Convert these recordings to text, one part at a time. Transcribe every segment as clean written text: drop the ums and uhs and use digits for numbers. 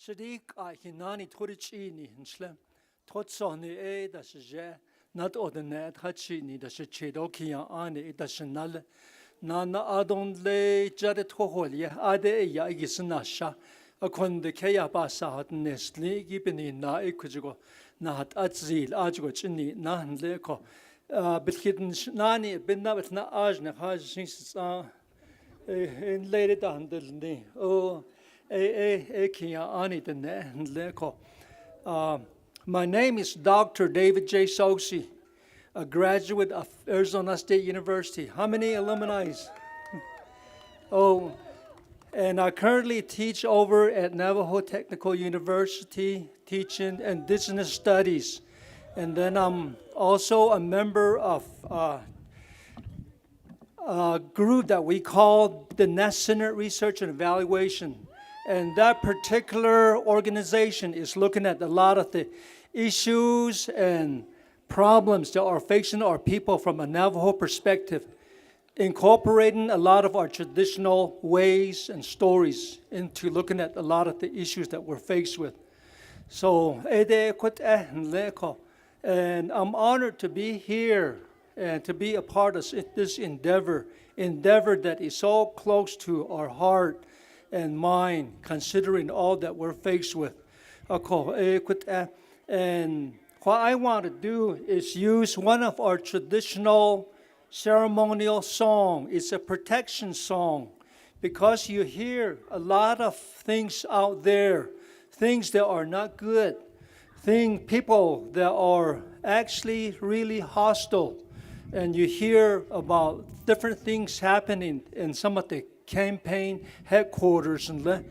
Shadik hinani torichini hinsle. Totsoni da je not ordinate hachini da chedokia ane da shenal. Nana adonle jadet hoholia ade ya igisnasha. Akon de kaya basa hat nestli gibini na ikujigo na hat atzil ajgo chini na handleko. Bilhidn nani binna bitna ajna hajins in lady dandel oh my name is Dr. David J. Sosi, a graduate of Arizona State University. How many alumni? Oh, and I currently teach over at Navajo Technical University, teaching Indigenous Studies. And then I'm also a member of a group that we call the Nest Center Research and Evaluation. And that particular organization is looking at a lot of the issues and problems that are facing our people from a Navajo perspective, incorporating a lot of our traditional ways and stories into looking at a lot of the issues that we're faced with. So, and I'm honored to be here and to be a part of this endeavor that is so close to our heart and mind, considering all that we're faced with. And what I want to do is use one of our traditional ceremonial songs. It's a protection song, because you hear a lot of things out there, things that are not good, people that are actually really hostile. And you hear about different things happening in some of the campaign headquarters. And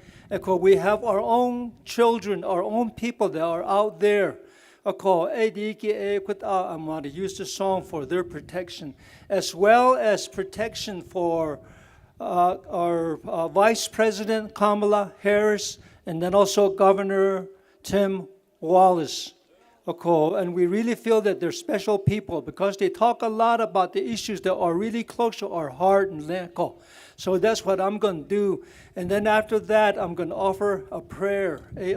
we have our own children, our own people that are out there. I'm going to use the song for their protection, as well as protection for our Vice President Kamala Harris, and then also Governor Tim Walz. And we really feel that they're special people because they talk a lot about the issues that are really close to our heart. So that's what I'm going to do. And then after that, I'm going to offer a prayer. You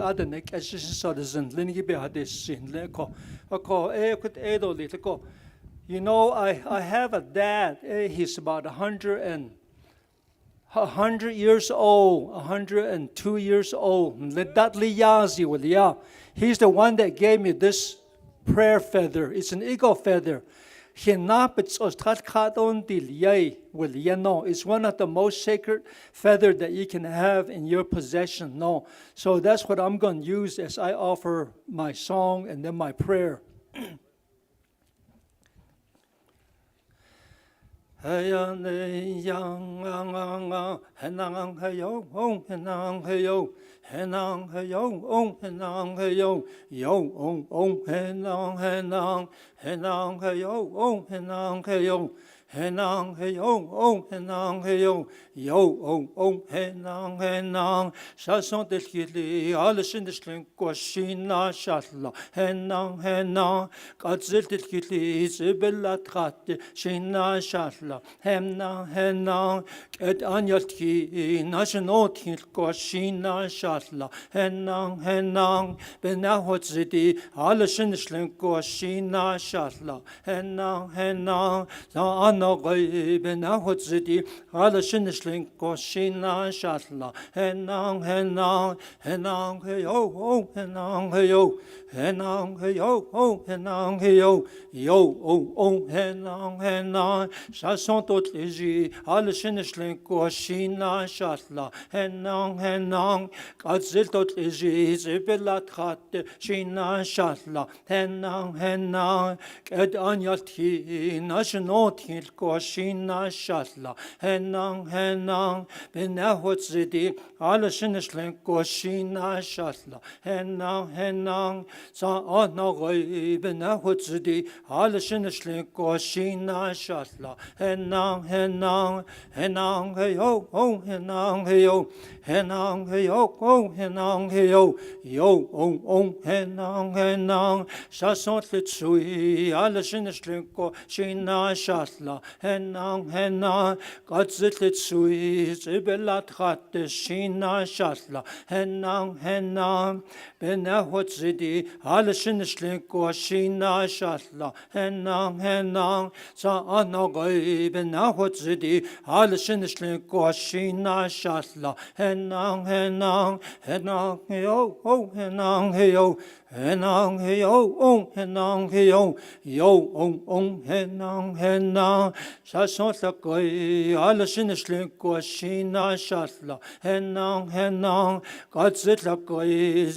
know, I have a dad. He's about 100 years old, 102 years old. He's the one that gave me this prayer feather. It's an eagle feather. It's one of the most sacred feathers that you can have in your possession. No. So that's what I'm going to use as I offer my song and then my prayer. Henang heyo ong henang heyo yo ong ong henang heyo ong henang heyo henang heyo ong henang heyo yo ong ong henang chanson del kili alles in the koshina shatla henang gadzel del kili zibella tratte shina shatla henang et anyalki national til koshina shatla henang benahot zidi alles in the koshina shatla henang Nogoy benahot zidi ala shinisling koshina shatla henang heyo oh henang heyo oh henang heyo yo oh henang chanson tot legi ala shinisling koshina shatla henang gadzel tot legi zebella trat shina shatla henang ed anyalti national Koshina shatla henang benahot zidi ala shinisling koshina shatla henang za onogoy benahot zidi ala shinisling koshina shatla henang heyo oh henang heyo oh henang heyo yo oh henang shasont litsui ala shinisling koshina shatla shatla henang gadzit sui zibelat hat shina shatla henang benahot zidi alshin shlinko shina shatla henang sa anogoi benahot zidi alshin shlinko shina shatla henang yo henang yo henang yo henang yo henang sa sontakoi alshin shlinko shina shatla henang gadzit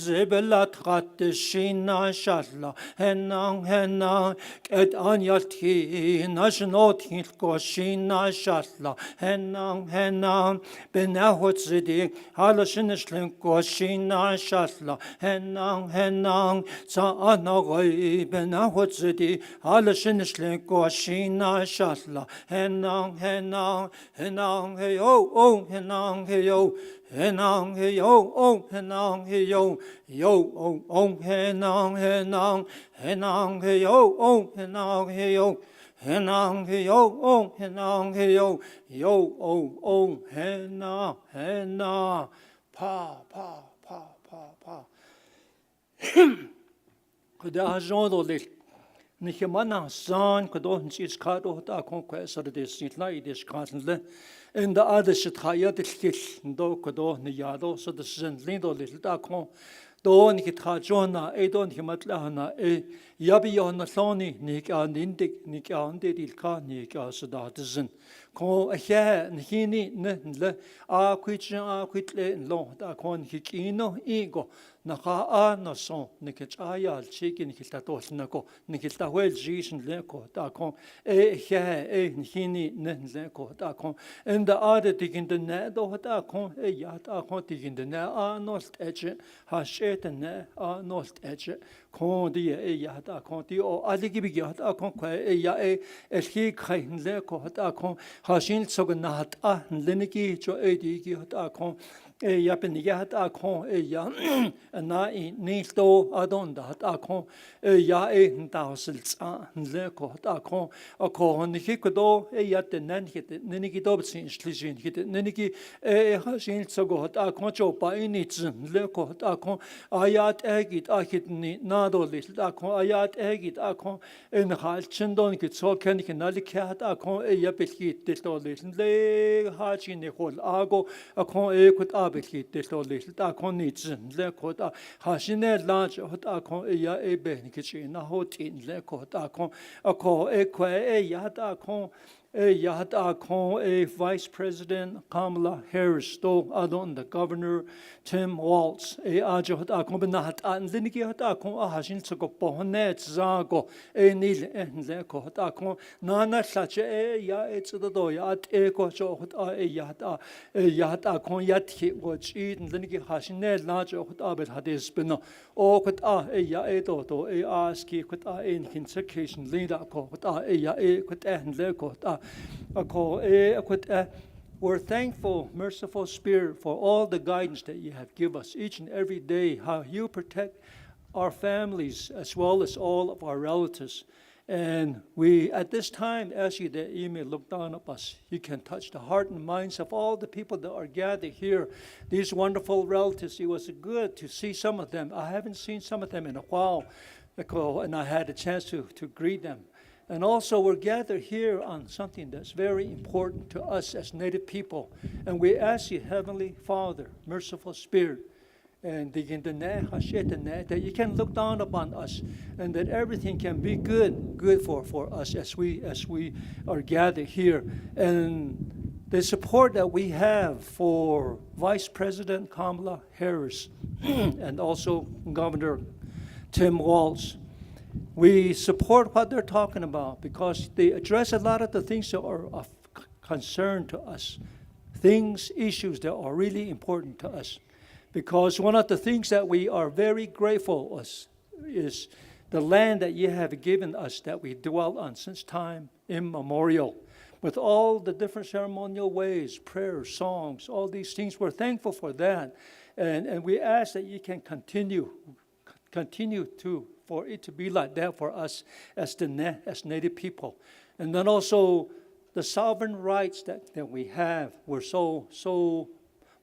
zibelat hat shina shatla henang et anyalti nationot hilko shina shatla henang benahot zidi alshin shlinko shina shatla henang sa anogoi benahot zidi alshin shlinko shina shatla henang yo henang yo henang yo henang yo henang yo henang yo henang yo henang pa kuda jondo le nicht man san kudo nchis kado ta kon kwesar de sitla ides kanle in der adische trayat til ndo kudo ne yado so de sind lindo le ta kon don ki trajona e don ki matlahana e yabi yon soni ni ka nindik ni ka ande dil ka ni ka sada dizin ko a ni le a kwitle lo ta kon ki kino igo na ka no son ni ke ayal chiki ni kilta to na ko ni kilta wel jishin le ko ta kon ni le ko ta kon in the other digin the ne do ta kon ya ta kon digin the ne a no edge ha sheten ne a no edge kon die ya ta kon die o aligi bi ya ta kon kwa ya ki khain le ko ta kon ha shin sogen na hat a leniki jo di gi ta kon ja ben hat a kon ja na ni sto adonda hat a kon ja tausels a le ko ta kon a kon ni ki do ja den nen hit ni ki do sin schlisin hit ni ki ha sin so go hat a kon jo pa ni zin le ko ta kon ayat egit a hit ni na do le ta kon ayat egit a kon en halt chindon ki so ken ki na le hat a kon ja belkit det do le ha chin ni hol a go a kon kut belkit det lo little ta kon ni zin le ko ta ha shine launch hot a kon ya ben ki chin na hot in le ko ta kon a ko ya ta kon Vice President Kamala Harris to adon the Governor Tim Walz ajo hot a kon na hat an liniki hot a kon a hashin tsugo pohne zago nil le ko hot a kon na sache ya do ya ko jo hot a ya ta kon ya thi go chi liniki hashin la jo hot a bel hadis beno o hot a ya to aski hot a in consideration leader ko hot a ya hot le ko we're thankful, merciful Spirit, for all the guidance that you have given us each and every day, how you protect our families as well as all of our relatives. And we, at this time, ask you that you may look down upon us. You can touch the heart and minds of all the people that are gathered here. These wonderful relatives, it was good to see some of them. I haven't seen some of them in a while, and I had a chance to greet them. And also, we're gathered here on something that's very important to us as Native people. And we ask you, Heavenly Father, merciful Spirit, and that you can look down upon us, and that everything can be good for us as we are gathered here. And the support that we have for Vice President Kamala Harris and also Governor Tim Walz. We support what they're talking about because they address a lot of the things that are of concern to us, issues that are really important to us. Because one of the things that we are very grateful is the land that you have given us that we dwell on since time immemorial. With all the different ceremonial ways, prayers, songs, all these things, we're thankful for that. And we ask that you can continue for it to be like that for us as Native people. And then also the sovereign rights that we have. We're so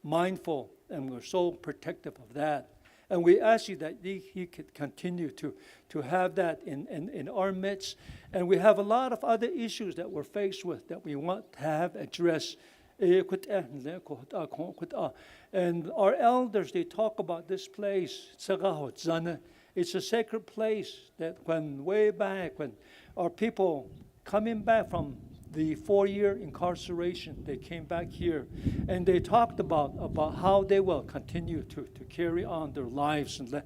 mindful and we're so protective of that. And we ask you that you could continue to have that in our midst. And we have a lot of other issues that we're faced with that we want to have addressed. And our elders, they talk about this place. It's a sacred place that way back when our people coming back from the 4-year incarceration, they came back here and they talked about how they will continue to carry on their lives. And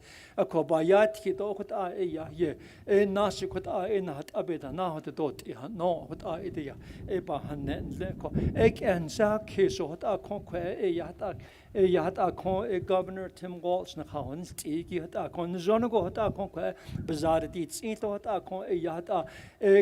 Governor Tim Walz na kahon stigi hata kon zonago hata kon kwa bazar di tsinto hata kon hata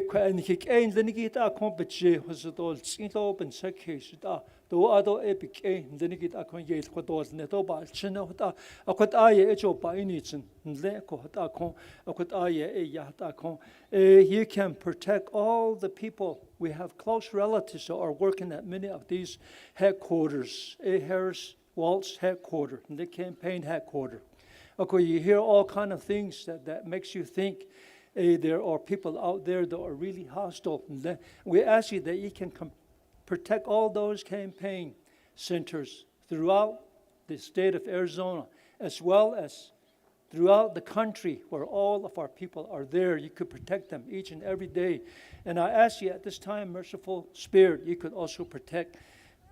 kwa nikik ein lenigi hata kon betje hosdol tsinto ben sakhe hata do ado epic ein lenigi hata kon yel khodol neto ba china hata akot aye echo pa initsin le ko hata kon akot aye hata kon you can protect all the people. We have close relatives who are working at many of these headquarters, Harris-Walz headquarters, and the campaign headquarters. Okay, you hear all kind of things that makes you think there are people out there that are really hostile. And we ask you that you can protect all those campaign centers throughout the state of Arizona, as well as throughout the country where all of our people are there. You could protect them each and every day. And I ask you at this time, merciful Spirit, you could also protect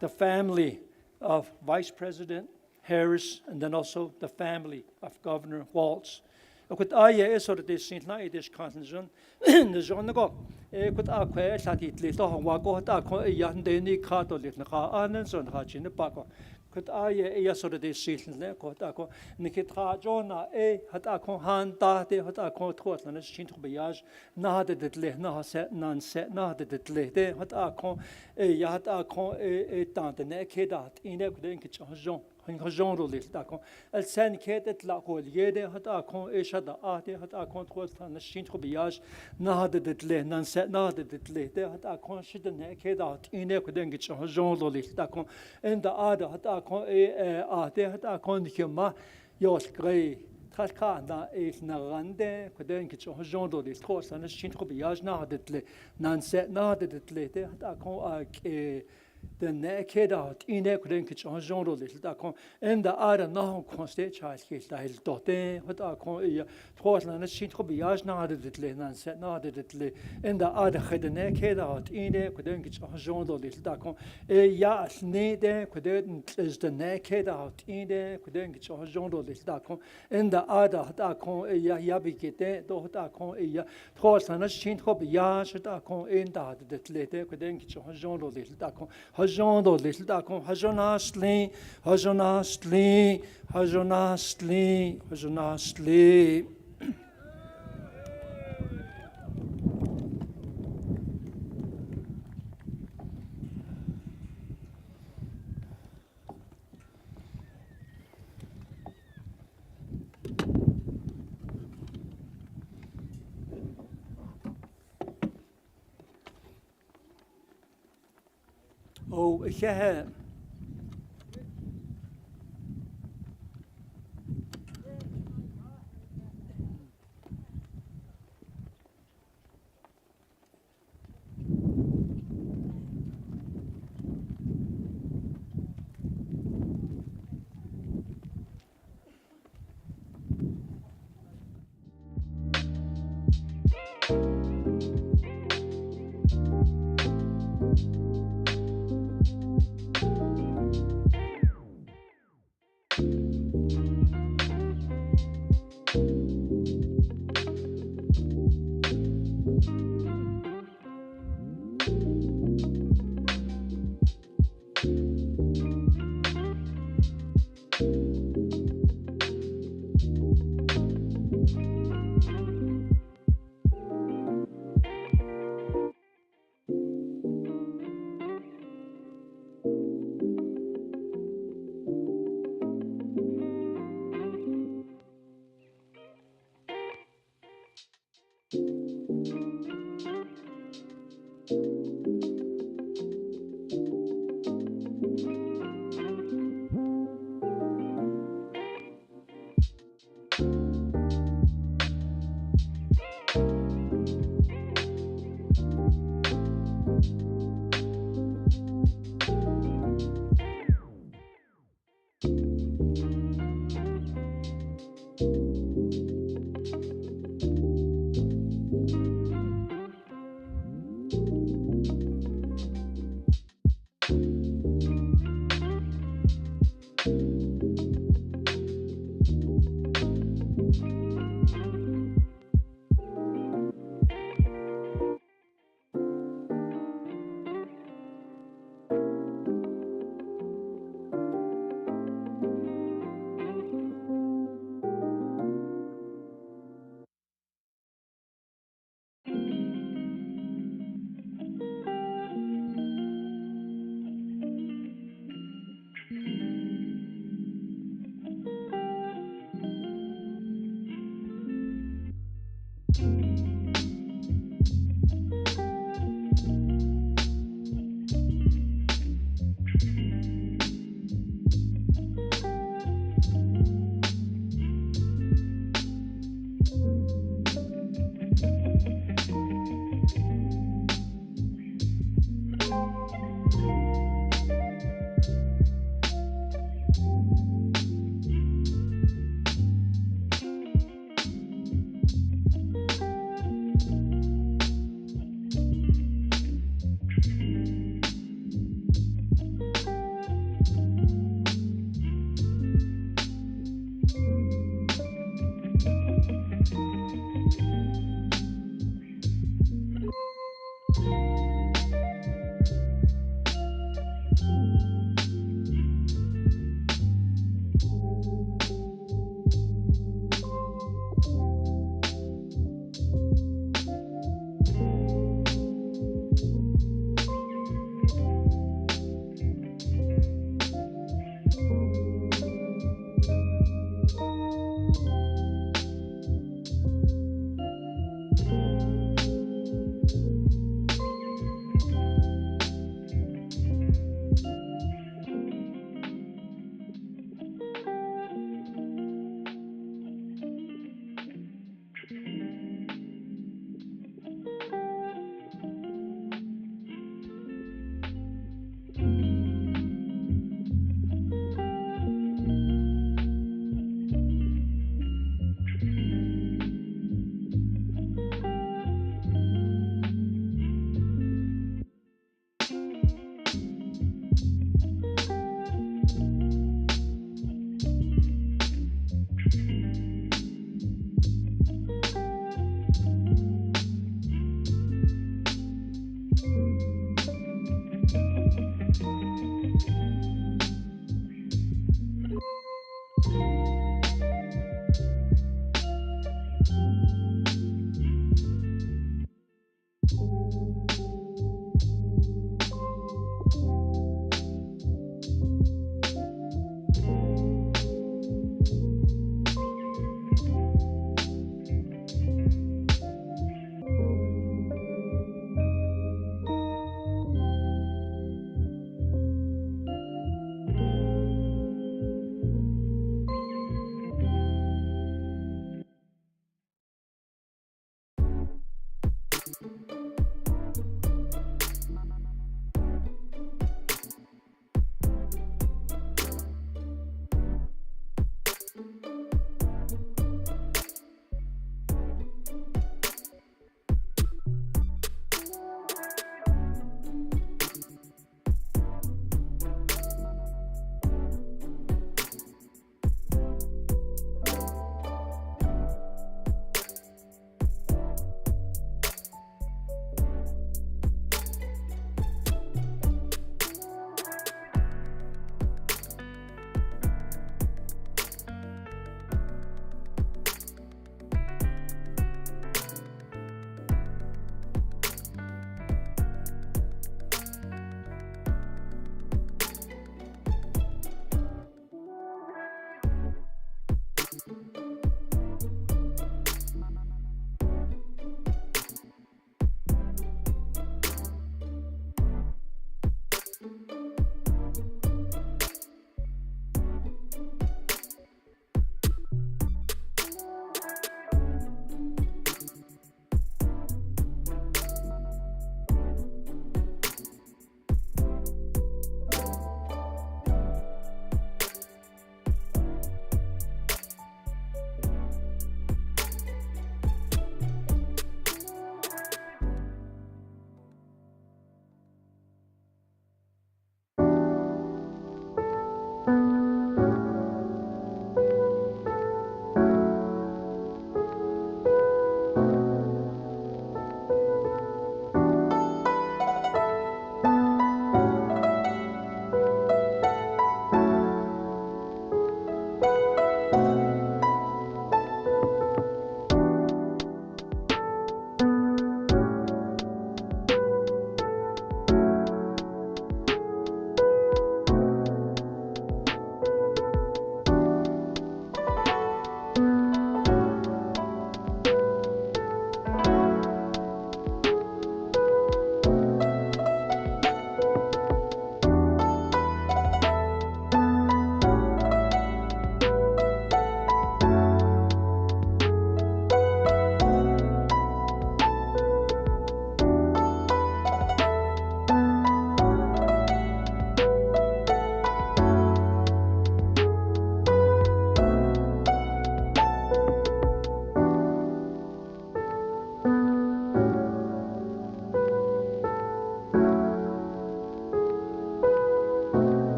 the family of Vice President Harris, and then also the family of Governor Walz. Kut aya e sort of this Saint Naidish contingent, the Zonago, kut aqua satit little wago, tako a yandeni catholic, Naka Anans on Hachin the Paco. Kut aya e sort of this Saint Leco, Nikita Jona e hatako han date, hatako tort, and a chin to biage, nada that le, no set, none set, nada that le, de hatako e yatako e tante nekedat, in a good genre list. El sen kedet la ko yede hata kon eshada ate hata kon trostan na shin trobiage na hade det le nan set na hade det le de hata kon shide ne kedat ine ko den git genre list da kon en da ada hata kon ate hata kon kema yos grei traka na is na rande ko den git genre list trostan na shin trobiage na hade det le nan set na hade det le de hata kon the naked out in a credit on genre little and the other no constate child case la il dote what are Portland and Shin Tobias now did it and said now did it and the other had the naked out in a credit on genre little yes need credit is the naked out in a credit on genre little and the other yabikete do Portland and Shin Tobias in the later credit on genre little Hajondo little dacon, Hajonastly, Hajonastly, Hajonastly, Hajonastly. Oh, yeah.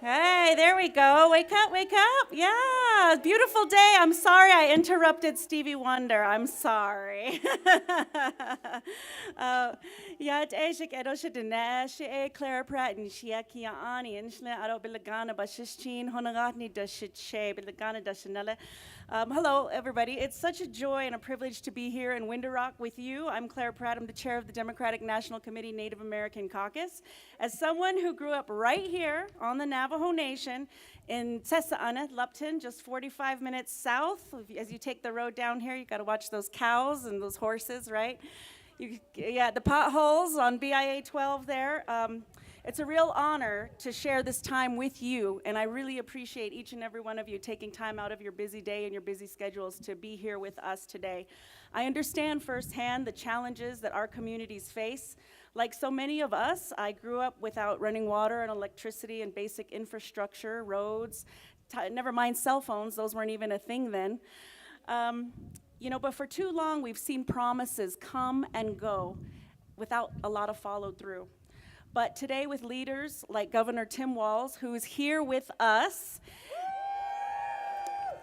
Hey, there we go. Wake up, wake up. Yeah, beautiful day. I'm sorry I interrupted Stevie Wonder. I'm sorry. Ja, Ashik Edosha Dinesh, Clara Pratt, and Shiaki Ani, and Shna Ado Bilagana, Bashishin, Honagatni, Dashit Bilagana, Dashanella. Hello, everybody. It's such a joy and a privilege to be here in Window Rock with you. I'm Claire Pratt. I'm the chair of the Democratic National Committee Native American Caucus. As someone who grew up right here on the Navajo Nation in Tsesa'ana, Lupton, just 45 minutes south. As you take the road down here, you got to watch those cows and those horses, right? Yeah, the potholes on BIA 12 there. It's a real honor to share this time with you, and I really appreciate each and every one of you taking time out of your busy day and your busy schedules to be here with us today. I understand firsthand the challenges that our communities face. Like so many of us, I grew up without running water and electricity and basic infrastructure, roads, never mind cell phones, those weren't even a thing then. But for too long, we've seen promises come and go without a lot of follow through. But today with leaders like Governor Tim Walz, who is here with us,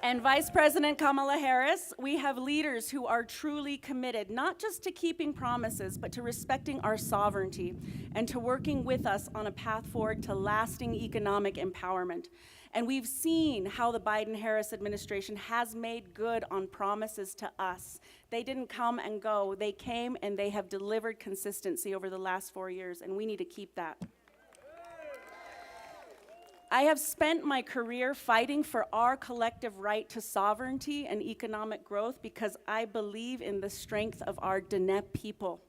and Vice President Kamala Harris, we have leaders who are truly committed, not just to keeping promises, but to respecting our sovereignty and to working with us on a path forward to lasting economic empowerment. And we've seen how the Biden-Harris administration has made good on promises to us. They didn't come and go. They came and they have delivered consistency over the last 4 years, and we need to keep that. I have spent my career fighting for our collective right to sovereignty and economic growth because I believe in the strength of our Diné people.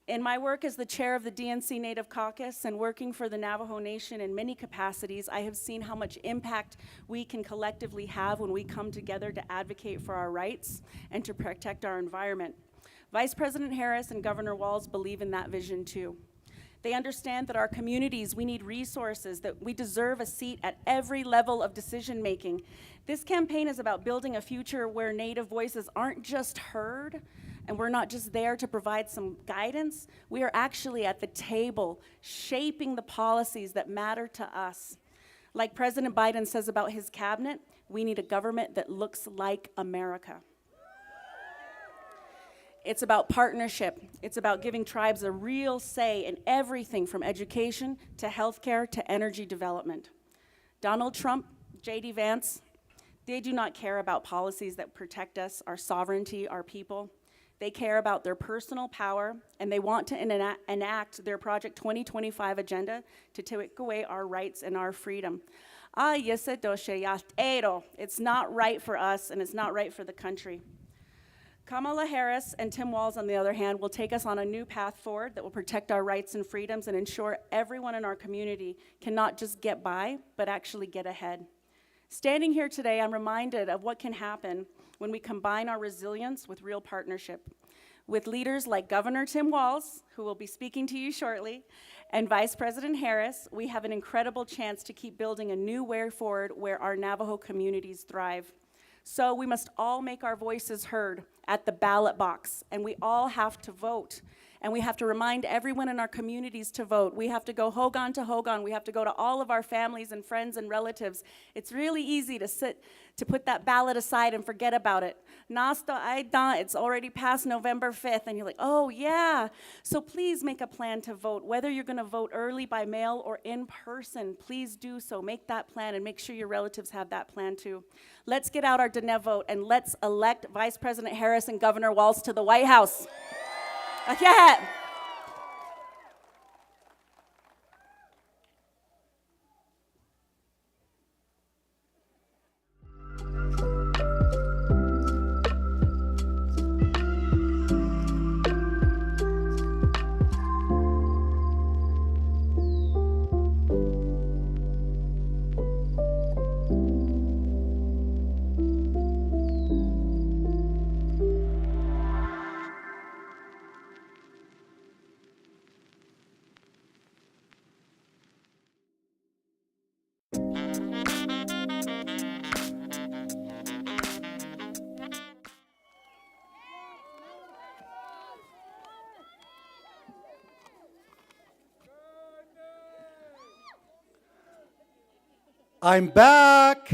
In my work as the chair of the DNC Native Caucus and working for the Navajo Nation in many capacities, I have seen how much impact we can collectively have when we come together to advocate for our rights and to protect our environment. Vice President Harris and Governor Walz believe in that vision too. They understand that our communities, we need resources, that we deserve a seat at every level of decision making. This campaign is about building a future where Native voices aren't just heard, and we're not just there to provide some guidance. We are actually at the table shaping the policies that matter to us. Like President Biden says about his cabinet, we need a government that looks like America. It's about partnership. It's about giving tribes a real say in everything from education to healthcare to energy development. Donald Trump, J.D. Vance, they do not care about policies that protect us, our sovereignty, our people. They care about their personal power, and they want to enact their Project 2025 agenda to take away our rights and our freedom. It's not right for us, and it's not right for the country. Kamala Harris and Tim Walz, on the other hand, will take us on a new path forward that will protect our rights and freedoms and ensure everyone in our community can not just get by, but actually get ahead. Standing here today, I'm reminded of what can happen when we combine our resilience with real partnership. With leaders like Governor Tim Walz, who will be speaking to you shortly, and Vice President Harris, we have an incredible chance to keep building a new way forward where our Navajo communities thrive. So we must all make our voices heard at the ballot box, and we all have to vote. And we have to remind everyone in our communities to vote. We have to go Hogan to Hogan. We have to go to all of our families and friends and relatives. It's really easy to put that ballot aside and forget about it. Nasta Aida, it's already past November 5th, and you're like, oh yeah. So please make a plan to vote. Whether you're gonna vote early by mail or in person, please do so. Make that plan and make sure your relatives have that plan too. Let's get out our Diné vote and let's elect Vice President Harris and Governor Walz to the White House. Yeah. I'm back.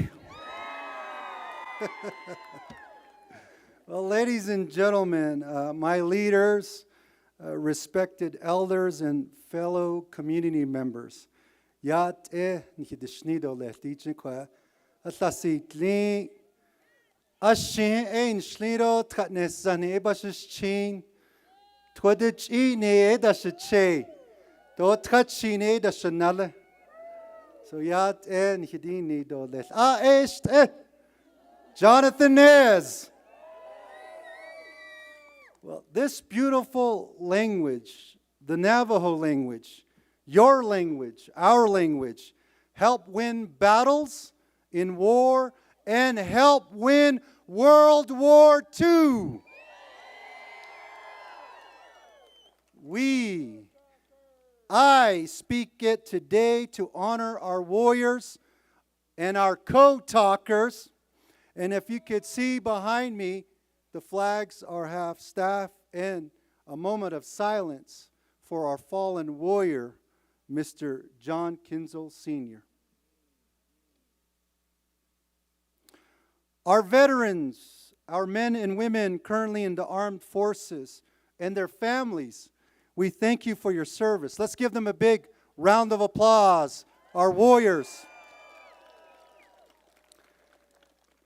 Well, ladies and gentlemen, my leaders, respected elders, and fellow community members, yat nihidishnido lehtichen kwa atlasitli ashin ein shlido tkatnesani ebashichin twadich ne edashiche do tkachine edashanale. So yat nihidini do leth Jonathan Nez. Well, this beautiful language, the Navajo language, your language, our language, help win battles in war and help win World War II. I speak it today to honor our warriors and our co-talkers. And if you could see behind me, the flags are half staff, and a moment of silence for our fallen warrior, Mr. John Kinzel Sr. Our veterans, our men and women currently in the armed forces, and their families, we thank you for your service. Let's give them a big round of applause, our warriors.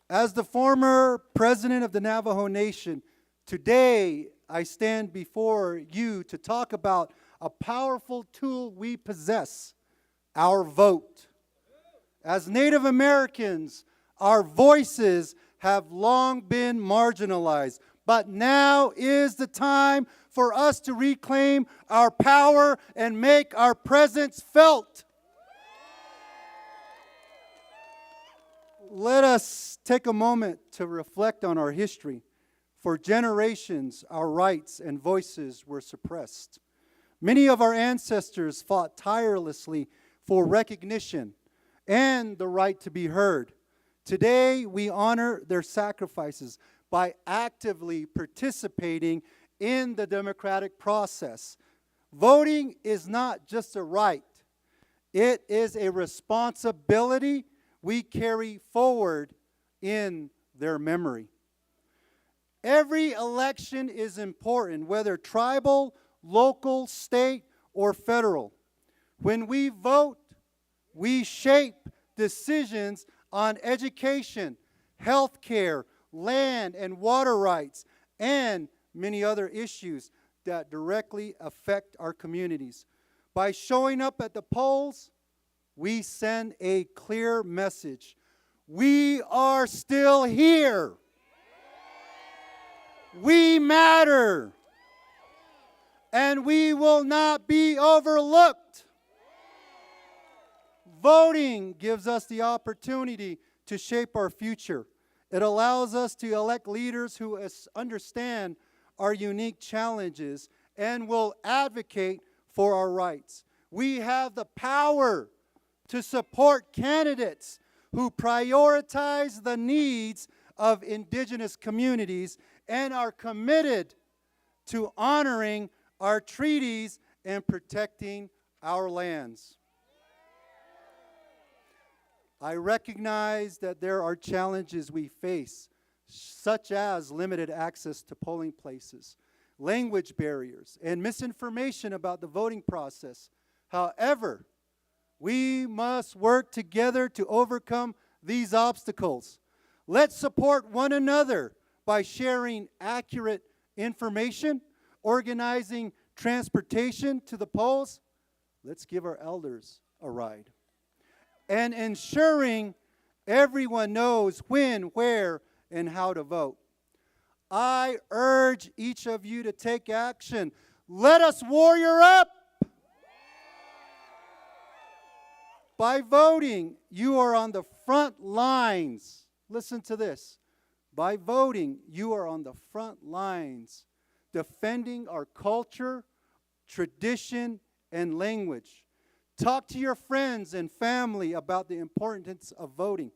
As the former president of the Navajo Nation, today I stand before you to talk about a powerful tool we possess, our vote. As Native Americans, our voices have long been marginalized, but now is the time for us to reclaim our power and make our presence felt. Let us take a moment to reflect on our history. For generations, our rights and voices were suppressed. Many of our ancestors fought tirelessly for recognition and the right to be heard. Today, we honor their sacrifices by actively participating in the democratic process. Voting is not just a right, it is a responsibility we carry forward in their memory. Every election is important, whether tribal, local, state, or federal. When we vote, we shape decisions on education, health care, land and water rights, and many other issues that directly affect our communities. By showing up at the polls, we send a clear message. We are still here. We matter. And we will not be overlooked. Voting gives us the opportunity to shape our future. It allows us to elect leaders who understand our unique challenges and will advocate for our rights. We have the power to support candidates who prioritize the needs of indigenous communities and are committed to honoring our treaties and protecting our lands. I recognize that there are challenges we face, such as limited access to polling places, language barriers, and misinformation about the voting process. However, we must work together to overcome these obstacles. Let's support one another by sharing accurate information, organizing transportation to the polls. Let's give our elders a ride. And ensuring everyone knows when, where, and how to vote. I urge each of you to take action. Let us warrior up. By voting, you are on the front lines. Listen to this. By voting, you are on the front lines, defending our culture, tradition, and language. Talk to your friends and family about the importance of voting.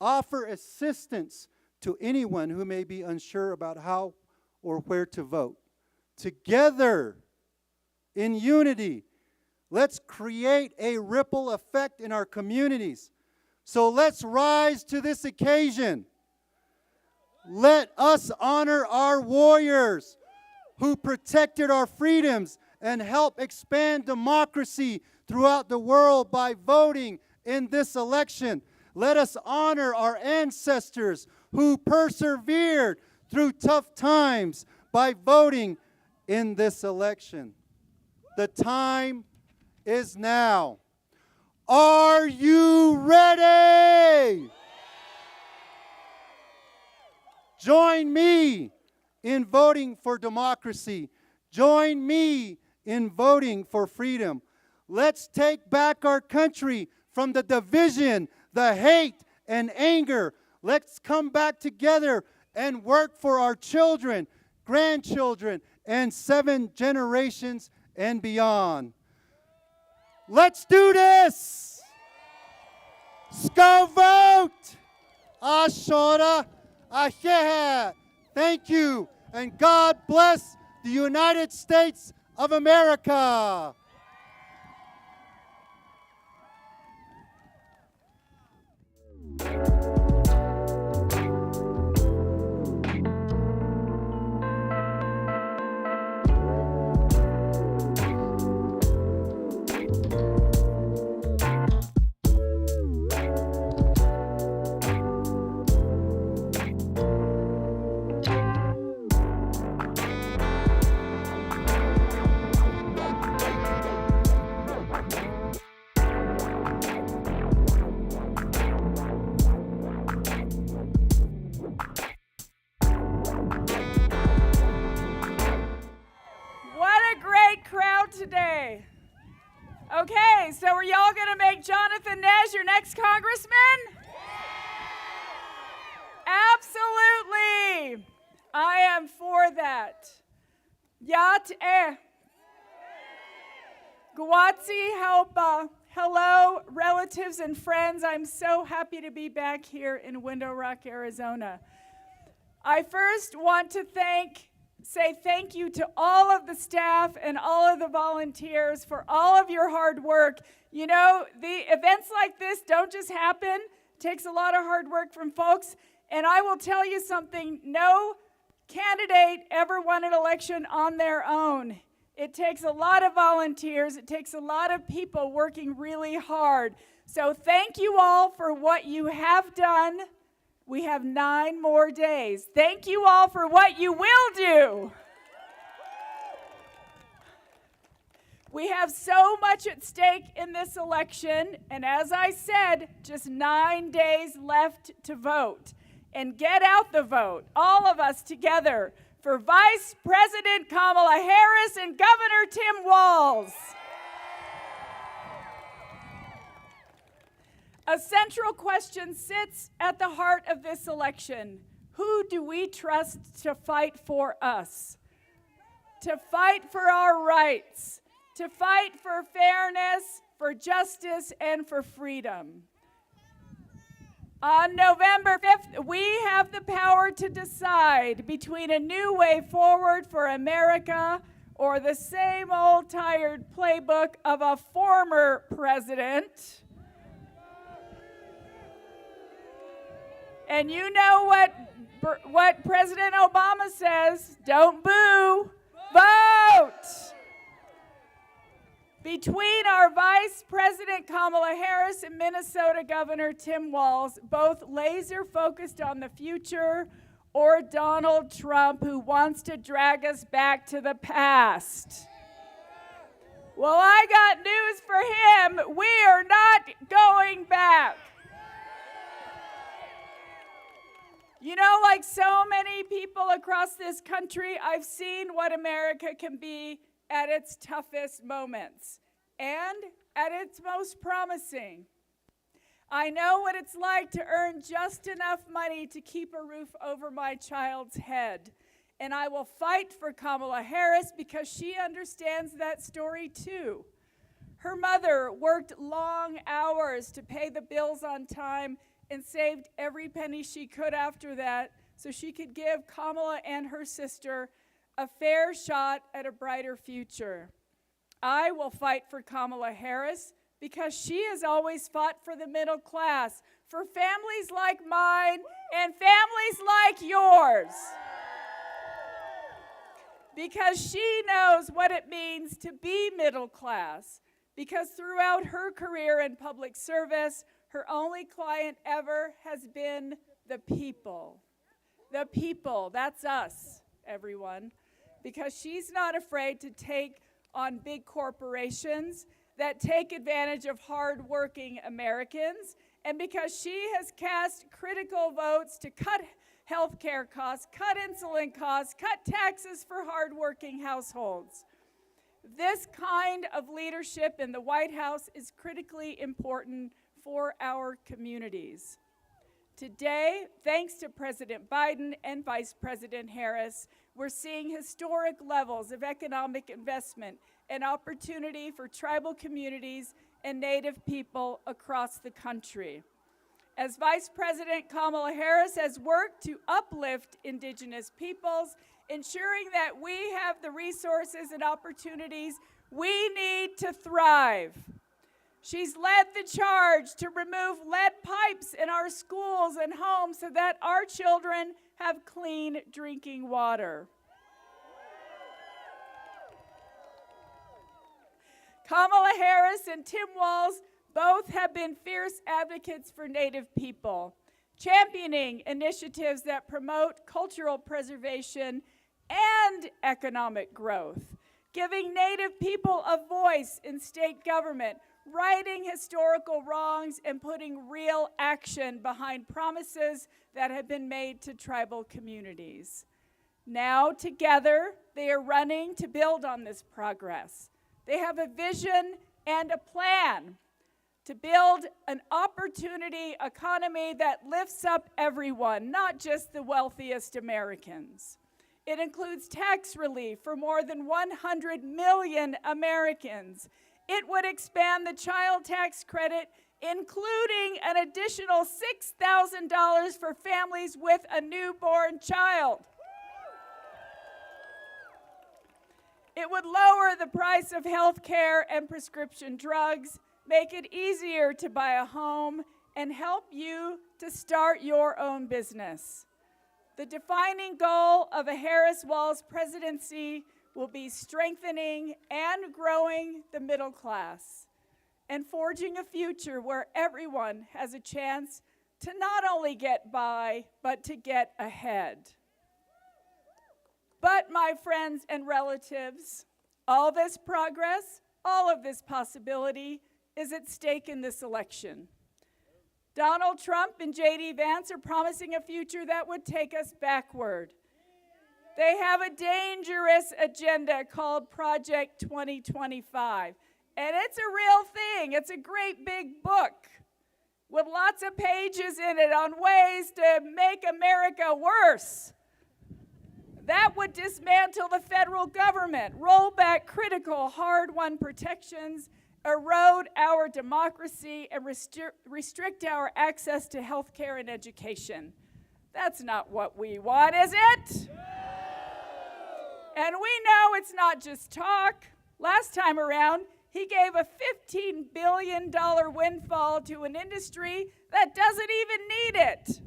Offer assistance to anyone who may be unsure about how or where to vote. Together, in unity, let's create a ripple effect in our communities. So let's rise to this occasion. Let us honor our warriors who protected our freedoms and helped expand democracy throughout the world by voting in this election. Let us honor our ancestors who persevered through tough times by voting in this election. The time is now. Are you ready? Join me in voting for democracy. Join me in voting for freedom. Let's take back our country from the division, the hate, and anger. Let's come back together and work for our children, grandchildren, and 7 generations and beyond. Let's do this! Let's go vote! Ashora, Ahehe. Thank you, and God bless the United States of America. Today. Okay, so are y'all going to make Jonathan Nez your next congressman? Absolutely. I am for that. Yat Gwatsi Helpa. Hello, relatives and friends. I'm so happy to be back here in Window Rock, Arizona. I first want to say thank you to all of the staff and all of the volunteers for all of your hard work. You know, the events like this don't just happen. It takes a lot of hard work from folks. And I will tell you something, no candidate ever won an election on their own. It takes a lot of volunteers. It takes a lot of people working really hard. So thank you all for what you have done. We have 9 more days. Thank you all for what you will do. We have so much at stake in this election, and as I said, just 9 days left to vote. And get out the vote, all of us together, for Vice President Kamala Harris and Governor Tim Walz. A central question sits at the heart of this election. Who do we trust to fight for us? To fight for our rights, to fight for fairness, for justice, and for freedom. On November 5th, we have the power to decide between a new way forward for America or the same old tired playbook of a former president. And you know what President Obama says, don't boo, vote. Between our Vice President Kamala Harris and Minnesota Governor Tim Walz, both laser focused on the future, or Donald Trump, who wants to drag us back to the past. Well, I got news for him. We are not going back. You know, like so many people across this country, I've seen what America can be at its toughest moments and at its most promising. I know what it's like to earn just enough money to keep a roof over my child's head. And I will fight for Kamala Harris because she understands that story too. Her mother worked long hours to pay the bills on time and saved every penny she could after that so she could give Kamala and her sister a fair shot at a brighter future. I will fight for Kamala Harris because she has always fought for the middle class, for families like mine and families like yours. Because she knows what it means to be middle class. Because throughout her career in public service, her only client ever has been the people. The people, that's us, everyone. Because she's not afraid to take on big corporations that take advantage of hardworking Americans, and because she has cast critical votes to cut health care costs, cut insulin costs, cut taxes for hardworking households. This kind of leadership in the White House is critically important for our communities. Today, thanks to President Biden and Vice President Harris, we're seeing historic levels of economic investment and opportunity for tribal communities and Native people across the country. As Vice President Kamala Harris has worked to uplift Indigenous peoples, ensuring that we have the resources and opportunities we need to thrive. She's led the charge to remove lead pipes in our schools and homes so that our children have clean drinking water. Kamala Harris and Tim Walz both have been fierce advocates for Native people, championing initiatives that promote cultural preservation and economic growth, giving Native people a voice in state government, righting historical wrongs, and putting real action behind promises that have been made to tribal communities. Now, together, they are running to build on this progress. They have a vision and a plan to build an opportunity economy that lifts up everyone, not just the wealthiest Americans. It includes tax relief for more than 100 million Americans. It would expand the child tax credit, including an additional $6,000 for families with a newborn child. It would lower the price of health care and prescription drugs, make it easier to buy a home, and help you to start your own business. The defining goal of a Harris-Walz presidency will be strengthening and growing the middle class and forging a future where everyone has a chance to not only get by, but to get ahead. But my friends and relatives, all this progress, all of this possibility is at stake in this election. Donald Trump and J.D. Vance are promising a future that would take us backward. They have a dangerous agenda called Project 2025. And it's a real thing. It's a great big book with lots of pages in it on ways to make America worse. That would dismantle the federal government, roll back critical hard-won protections, erode our democracy, and restrict our access to health care and education. That's not what we want, is it? And we know it's not just talk. Last time around, he gave a $15 billion windfall to an industry that doesn't even need it.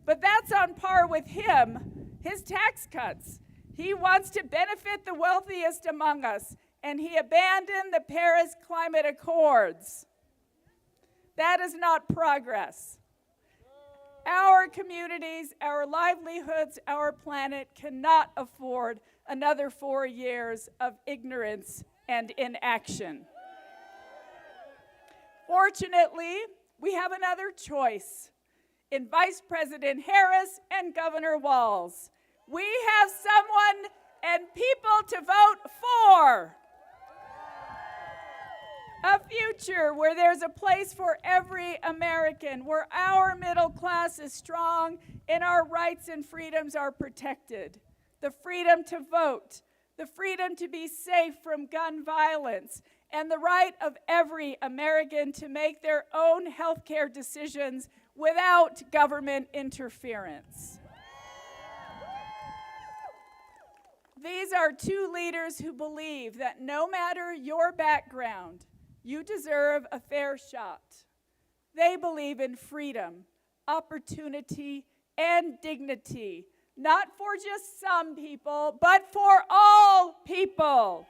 But that's on par with him, his tax cuts. He wants to benefit the wealthiest among us, and he abandoned the Paris Climate Accords. That is not progress. Our communities, our livelihoods, our planet cannot afford another 4 years of ignorance and inaction. Fortunately, we have another choice in Vice President Harris and Governor Walz. We have someone and people to vote for. A future where there's a place for every American, where our middle class is strong and our rights and freedoms are protected. The freedom to vote, the freedom to be safe from gun violence, and the right of every American to make their own health care decisions without government interference. These are two leaders who believe that no matter your background, You deserve a fair shot. They believe in freedom, opportunity, and dignity, not for just some people, but for all people.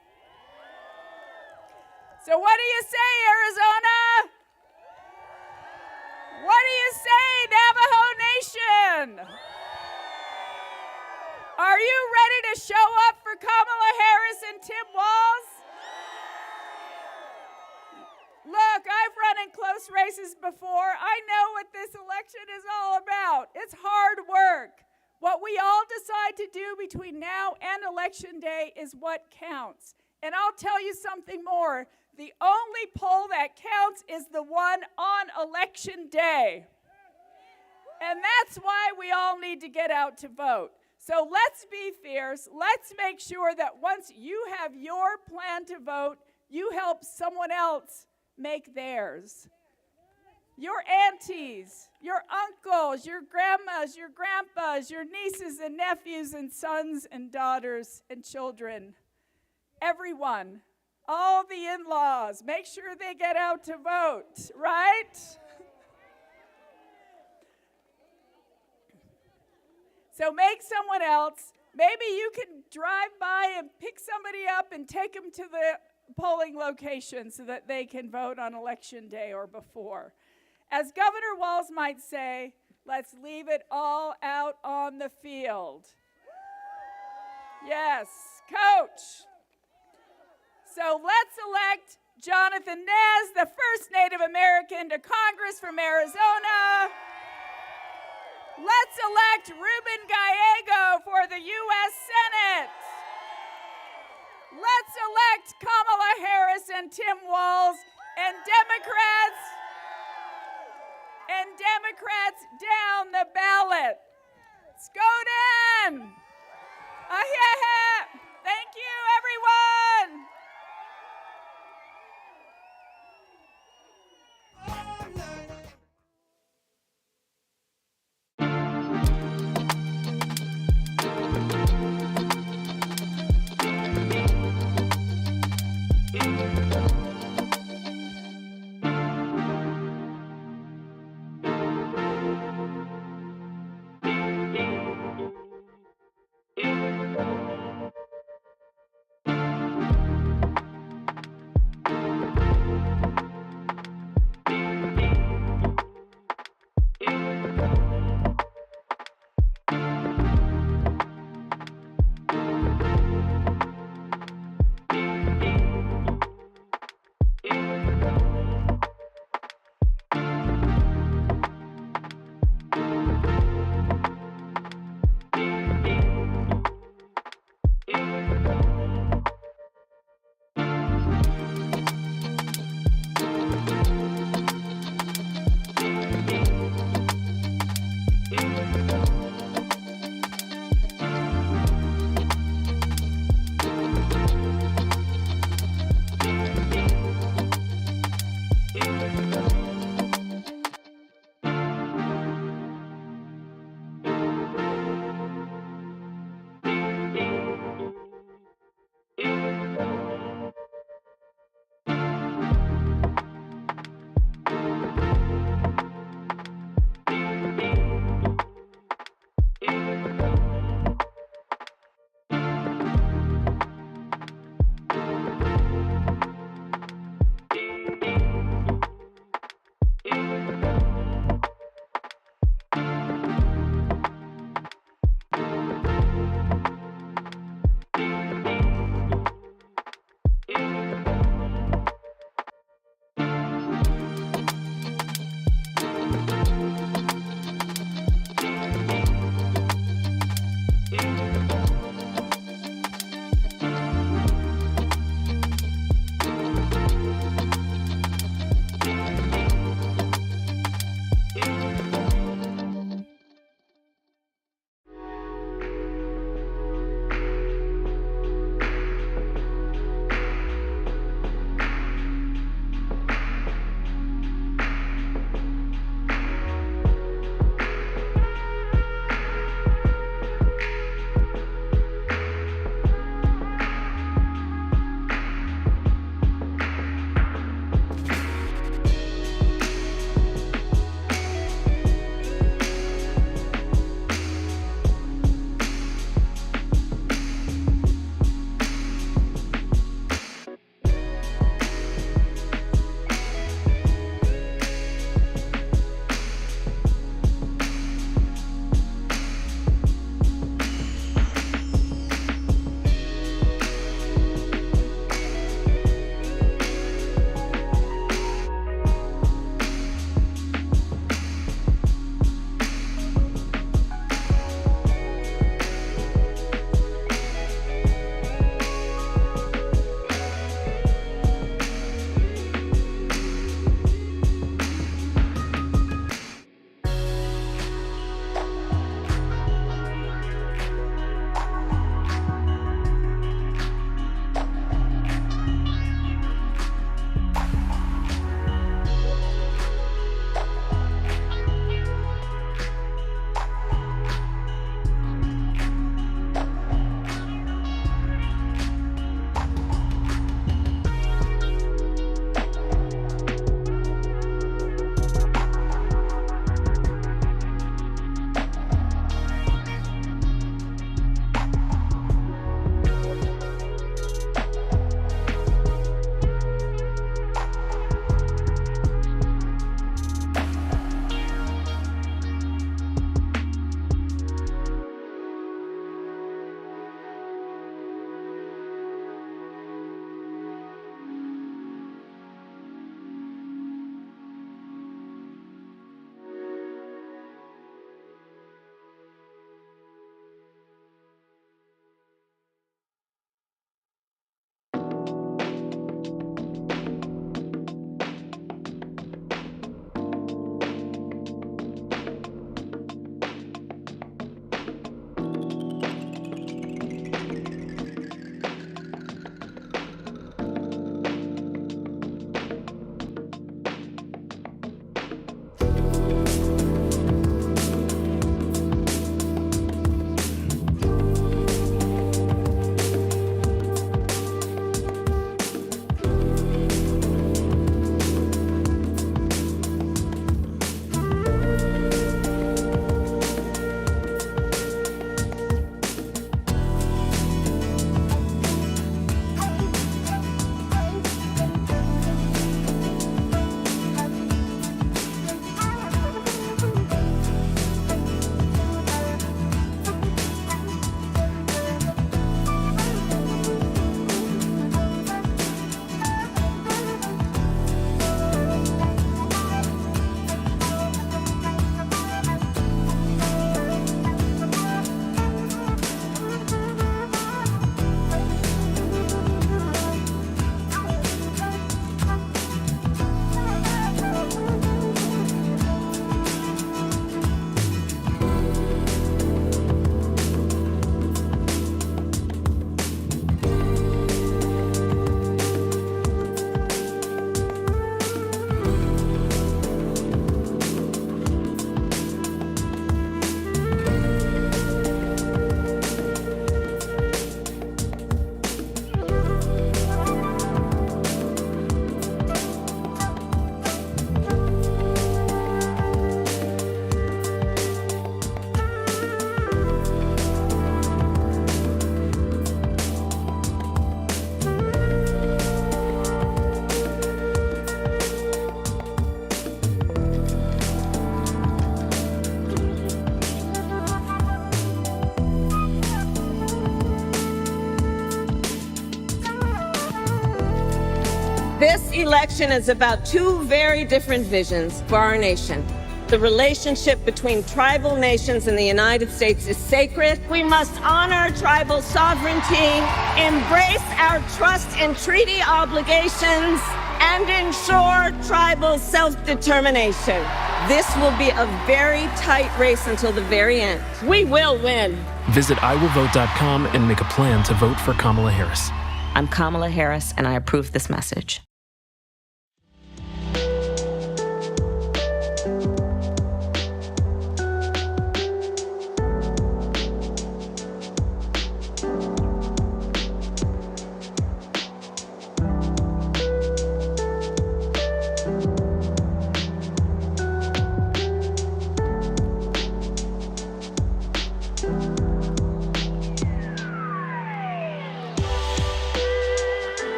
So what do you say, Arizona? What do you say, Navajo Nation? Are you ready to show up for Kamala Harris and Tim Walz? Look, I've run in close races before. I know what this election is all about. It's hard work. What we all decide to do between now and Election Day is what counts. And I'll tell you something more. The only poll that counts is the one on Election Day. And that's why we all need to get out to vote. So let's be fierce. Let's make sure that once you have your plan to vote, you help someone else make theirs. Your aunties, your uncles, your grandmas, your grandpas, your nieces and nephews and sons and daughters and children, everyone, all the in-laws, make sure they get out to vote, right? So make someone else. Maybe you can drive by and pick somebody up and take them to the polling location so that they can vote on Election Day or before. As Governor Walz might say, let's leave it all out on the field. Yes, Coach. So let's elect Jonathan Nez, the first Native American to Congress from Arizona. Let's elect Ruben Gallego for the U.S. Senate. Let's elect Kamala Harris and Tim Walz and Democrats down the ballot. Skoden! Thank you, everyone! election is about two very different visions for our nation. The relationship between tribal nations and the United States is sacred. We must honor tribal sovereignty, embrace our trust in treaty obligations, and ensure tribal self-determination. This will be a very tight race until the very end. We will win. Visit iwillvote.com and make a plan to vote for Kamala Harris. I'm Kamala Harris, and I approve this message.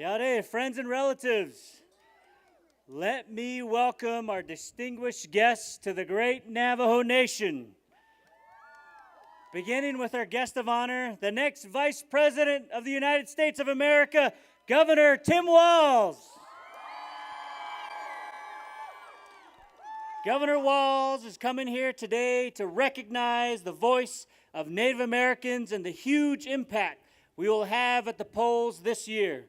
Yare, friends and relatives, let me welcome our distinguished guests to the great Navajo Nation. Beginning with our guest of honor, the next Vice President of the United States of America, Governor Tim Walz. Governor Walz is coming here today to recognize the voice of Native Americans and the huge impact we will have at the polls this year.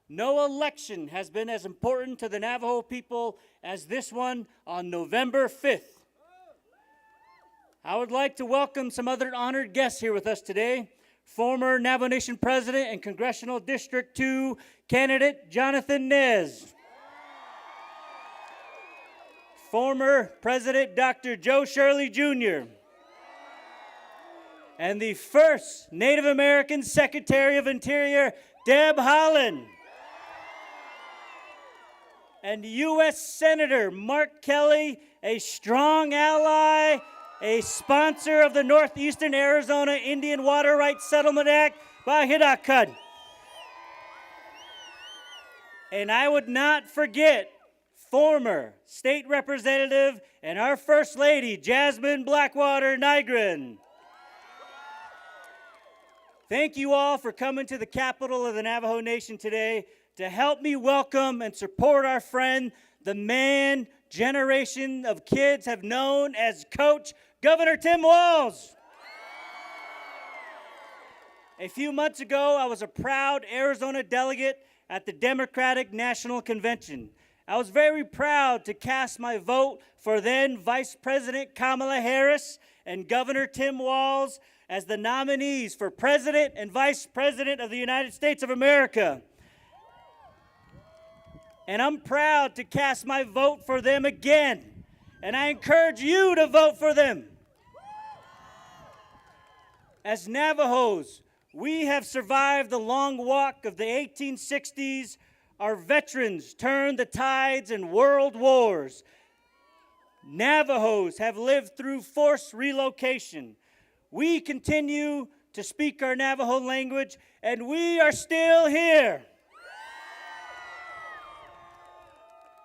No election has been as important to the Navajo people as this one on November 5th. I would like to welcome some other honored guests here with us today. Former Navajo Nation President and Congressional District 2 candidate Jonathan Nez. Former President Dr. Joe Shirley Jr. And the first Native American Secretary of Interior, Deb Haaland. And U.S. Senator Mark Kelly, a strong ally, a sponsor of the Northeastern Arizona Indian Water Rights Settlement Act, Bahidakud. And I would not forget former state representative and our First Lady, Jasmine Blackwater Nygren. Thank you all for coming to the capital of the Navajo Nation today to help me welcome and support our friend, the man generation of kids have known as Coach Governor Tim Walz. A few months ago, I was a proud Arizona delegate at the Democratic National Convention. I was very proud to cast my vote for then Vice President Kamala Harris and Governor Tim Walz as the nominees for President and Vice President of the United States of America. And I'm proud to cast my vote for them again. And I encourage you to vote for them. As Navajos, we have survived the long walk of the 1860s. Our veterans turned the tides in world wars. Navajos have lived through forced relocation. We continue to speak our Navajo language, and we are still here.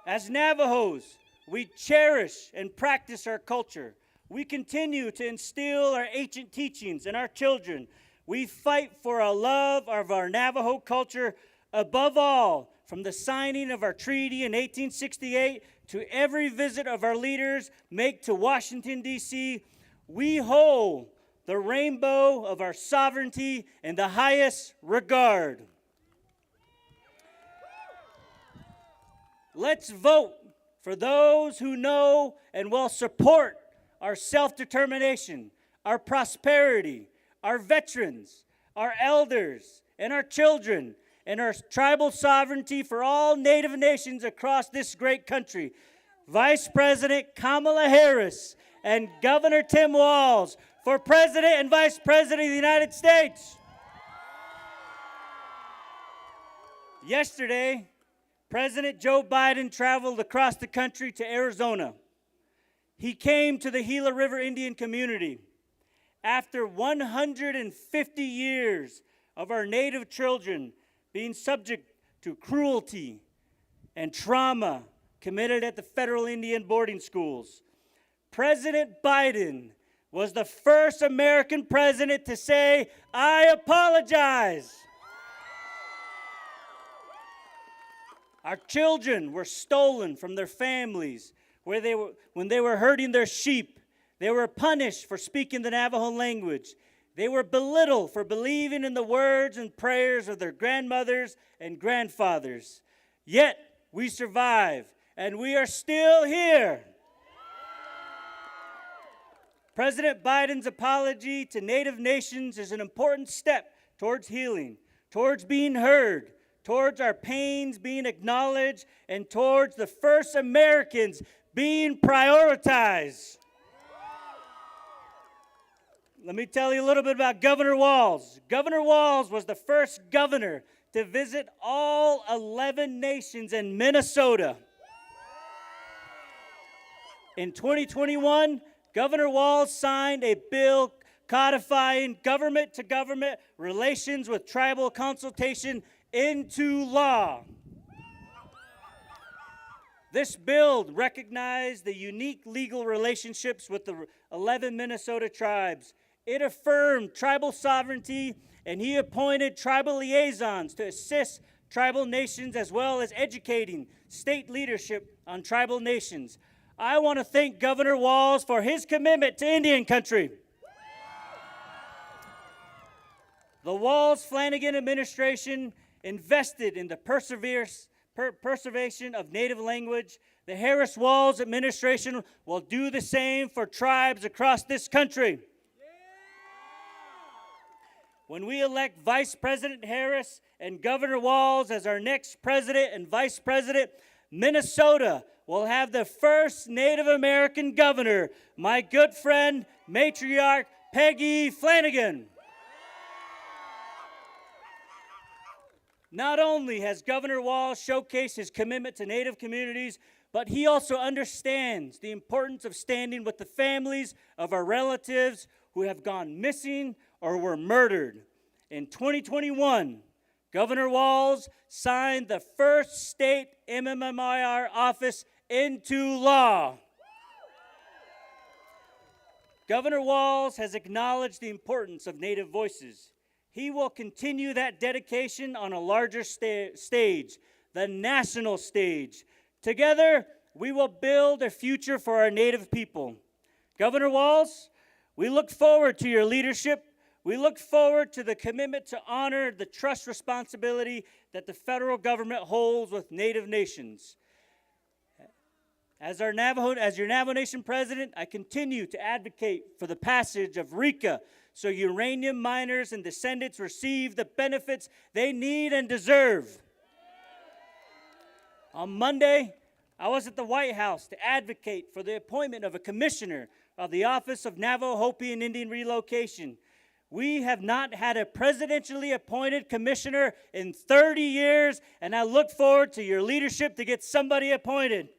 As Navajos, we cherish and practice our culture. We continue to instill our ancient teachings in our children. We fight for a love of our Navajo culture. Above all, from the signing of our treaty in 1868 to every visit of our leaders make to Washington, D.C., we hold the rainbow of our sovereignty in the highest regard. Let's vote for those who know and will support our self-determination, our prosperity, our veterans, our elders, and our children, and our tribal sovereignty for all Native nations across this great country. Vice President Kamala Harris and Governor Tim Walz for President and Vice President of the United States. Yesterday, President Joe Biden traveled across the country to Arizona. He came to the Gila River Indian community. After 150 years of our Native children being subject to cruelty and trauma committed at the federal Indian boarding schools, President Biden was the first American president to say, "I apologize." Our children were stolen from their families when they were herding their sheep. They were punished for speaking the Navajo language. They were belittled for believing in the words and prayers of their grandmothers and grandfathers. Yet, we survive, and we are still here. President Biden's apology to Native nations is an important step towards healing, towards being heard, towards our pains being acknowledged, and towards the first Americans being prioritized. Let me tell you a little bit about Governor Walz. Governor Walz was the first governor to visit all 11 nations in Minnesota. In 2021, Governor Walz signed a bill codifying government-to-government relations with tribal consultation into law. This bill recognized the unique legal relationships with the 11 Minnesota tribes. It affirmed tribal sovereignty, and he appointed tribal liaisons to assist tribal nations as well as educating state leadership on tribal nations. I want to thank Governor Walz for his commitment to Indian country. The Walz-Flanagan administration invested in the preservation of native language. The Harris-Walz administration will do the same for tribes across this country. When we elect Vice President Harris and Governor Walz as our next president and vice president, Minnesota will have the first Native American governor, my good friend, matriarch Peggy Flanagan. Not only has Governor Walz showcased his commitment to Native communities, but he also understands the importance of standing with the families of our relatives who have gone missing or were murdered. In 2021, Governor Walz signed the first state MMIR office into law. Governor Walz has acknowledged the importance of Native voices. He will continue that dedication on a larger stage, the national stage. Together, we will build a future for our Native people. Governor Walz, we look forward to your leadership. We look forward to the commitment to honor the trust responsibility that the federal government holds with Native nations. As your Navajo Nation president, I continue to advocate for the passage of RECA so uranium miners and descendants receive the benefits they need and deserve. On Monday, I was at the White House to advocate for the appointment of a commissioner of the Office of Navajo, Hopi, and Indian Relocation. We have not had a presidentially appointed commissioner in 30 years, and I look forward to your leadership to get somebody appointed.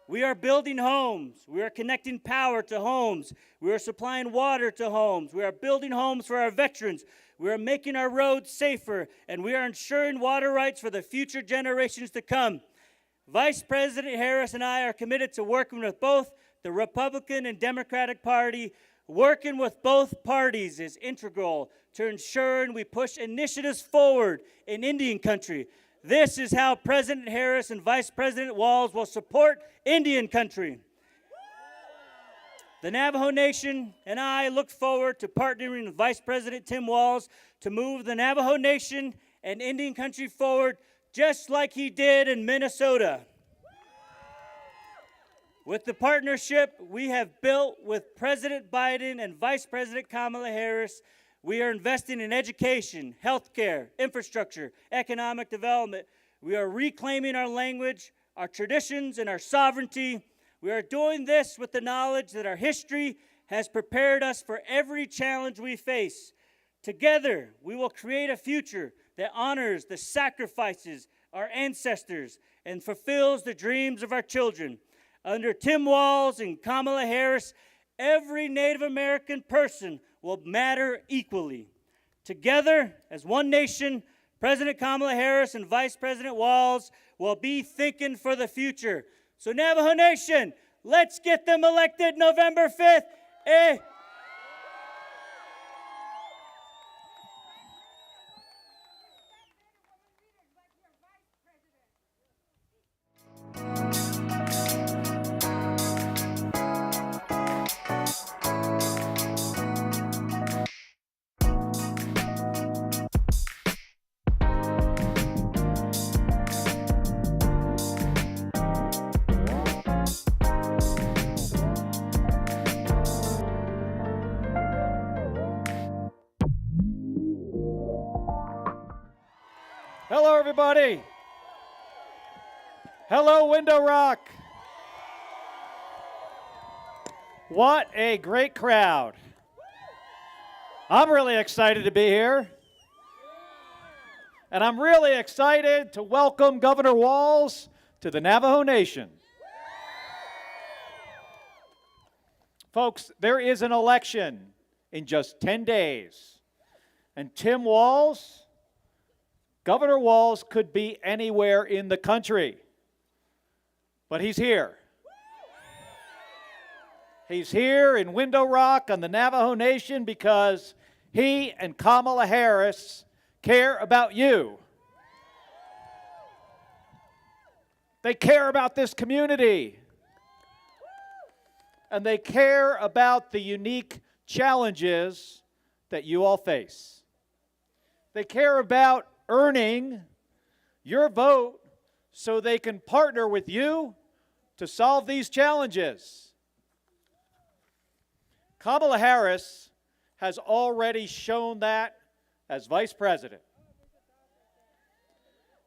We are building homes. We are connecting power to homes. We are supplying water to homes. We are building homes for our veterans. We are making our roads safer, and we are ensuring water rights for the future generations to come. Vice President Harris and I are committed to working with both the Republican and Democratic Party. Working with both parties is integral to ensuring we push initiatives forward in Indian country. This is how President Harris and Vice President Walz will support Indian country. The Navajo Nation and I look forward to partnering with Vice President Tim Walz to move the Navajo Nation and Indian country forward just like he did in Minnesota. With the partnership we have built with President Biden and Vice President Kamala Harris, we are investing in education, healthcare, infrastructure, economic development. We are reclaiming our language, our traditions, and our sovereignty. We are doing this with the knowledge that our history has prepared us for every challenge we face. Together, we will create a future that honors the sacrifices of our ancestors and fulfills the dreams of our children. Under Tim Walz and Kamala Harris, every Native American person will matter equally. Together, as one nation, President Kamala Harris and Vice President Walz will be thinking for the future. So Navajo Nation, let's get them elected November 5th. Hello, everybody. Hello, Window Rock. What a great crowd. I'm really excited to be here. And I'm really excited to welcome Governor Walz to the Navajo Nation. Folks, there is an election in just 10 days. And Tim Walz, Governor Walz, could be anywhere in the country. But he's here. He's here in Window Rock on the Navajo Nation because he and Kamala Harris care about you. They care about this community. And they care about the unique challenges that you all face. They care about earning your vote so they can partner with you to solve these challenges. Kamala Harris has already shown that as Vice President.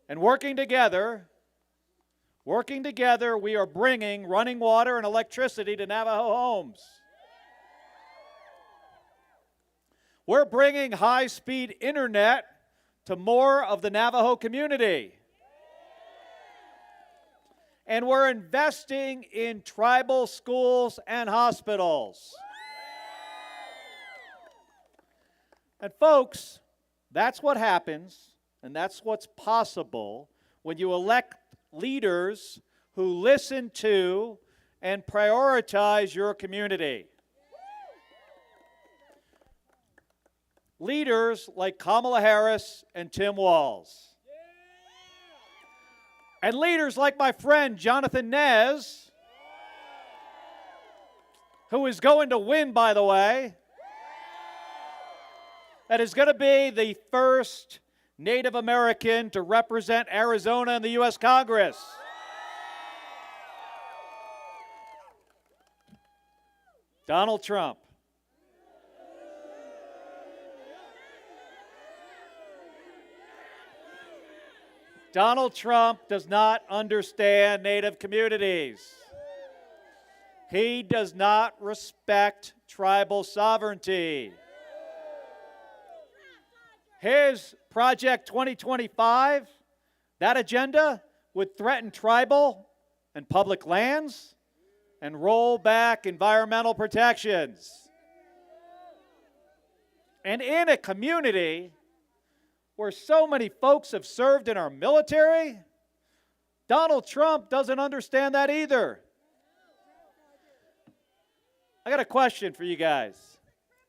And working together, we are bringing running water and electricity to Navajo homes. We're bringing high-speed internet to more of the Navajo community. And we're investing in tribal schools and hospitals. And folks, that's what happens, and that's what's possible when you elect leaders who listen to and prioritize your community. Leaders like Kamala Harris and Tim Walz. And leaders like my friend Jonathan Nez, who is going to win, by the way, that is going to be the first Native American to represent Arizona in the U.S. Congress. Donald Trump. Donald Trump does not understand Native communities. He does not respect tribal sovereignty. His Project 2025, that agenda would threaten tribal and public lands and roll back environmental protections. And in a community where so many folks have served in our military, Donald Trump doesn't understand that either. I got a question for you guys.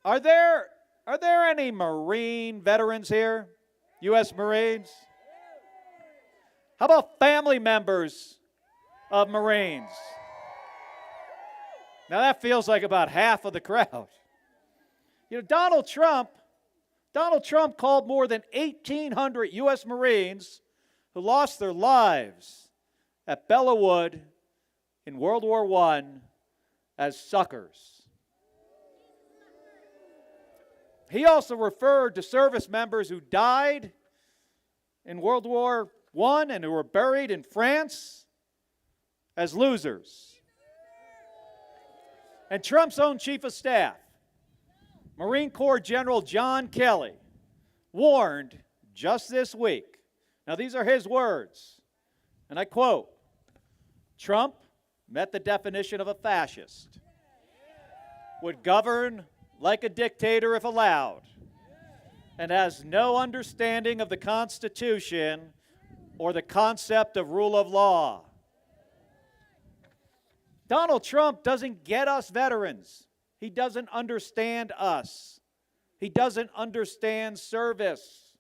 Are there any Marine veterans here? U.S. Marines? How about family members of Marines? Now that feels like about half of the crowd. You know, Donald Trump called more than 1,800 U.S. Marines who lost their lives at Bellawood in World War I as suckers. He also referred to service members who died in World War I and who were buried in France as losers. And Trump's own chief of staff, Marine Corps General John Kelly, warned just this week. Now, these are his words, and I quote, "Trump met the definition of a fascist, would govern like a dictator if allowed, and has no understanding of the Constitution or the concept of rule of law." Donald Trump doesn't get us veterans. He doesn't understand us. He doesn't understand service,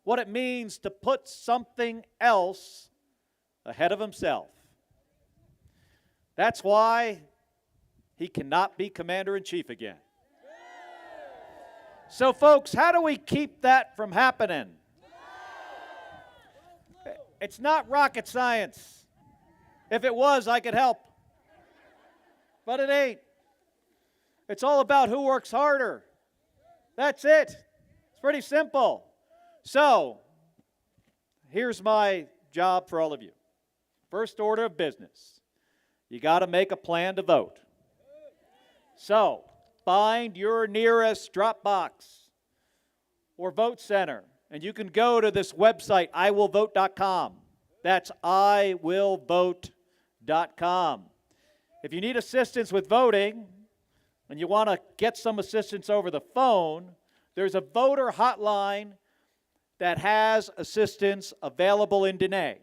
what it means to put something else ahead of himself. That's why he cannot be commander-in-chief again. So, folks, how do we keep that from happening? It's not rocket science. If it was, I could help. But it ain't. It's all about who works harder. That's it. It's pretty simple. So, here's my job for all of you. First order of business. You got to make a plan to vote. So, find your nearest drop box or vote center. And you can go to this website, iwillvote.com. That's iwillvote.com. If you need assistance with voting, and you want to get some assistance over the phone, there's a voter hotline that has assistance available in Dene.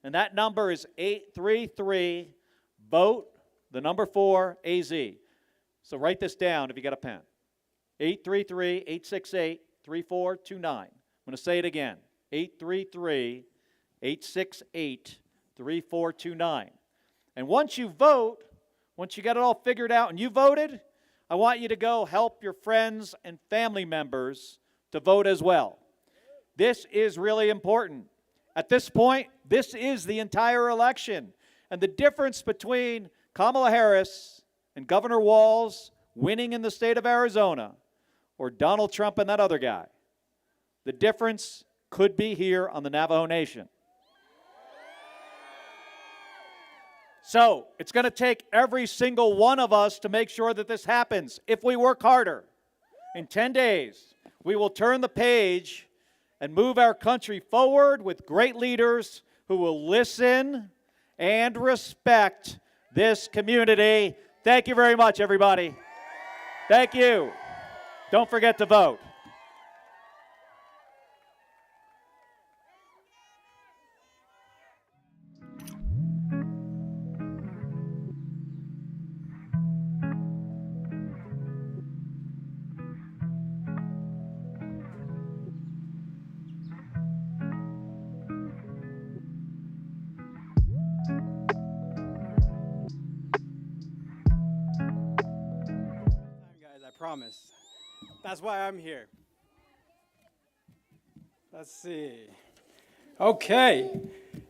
And that number is 833-VOTE, the number 4, AZ. So write this down if you got a pen. 833-868-3429. I'm going to say it again. 833-868-3429. And once you vote, once you got it all figured out and you voted, I want you to go help your friends and family members to vote as well. This is really important. At this point, this is the entire election. And the difference between Kamala Harris and Governor Walz winning in the state of Arizona or Donald Trump and that other guy, the difference could be here on the Navajo Nation. So it's going to take every single one of us to make sure that this happens. If we work harder, in 10 days, we will turn the page and move our country forward with great leaders who will listen and respect this community. Thank you very much, everybody. Thank you. Don't forget to vote. Guys, I promise. That's why I'm here. Let's see. Okay.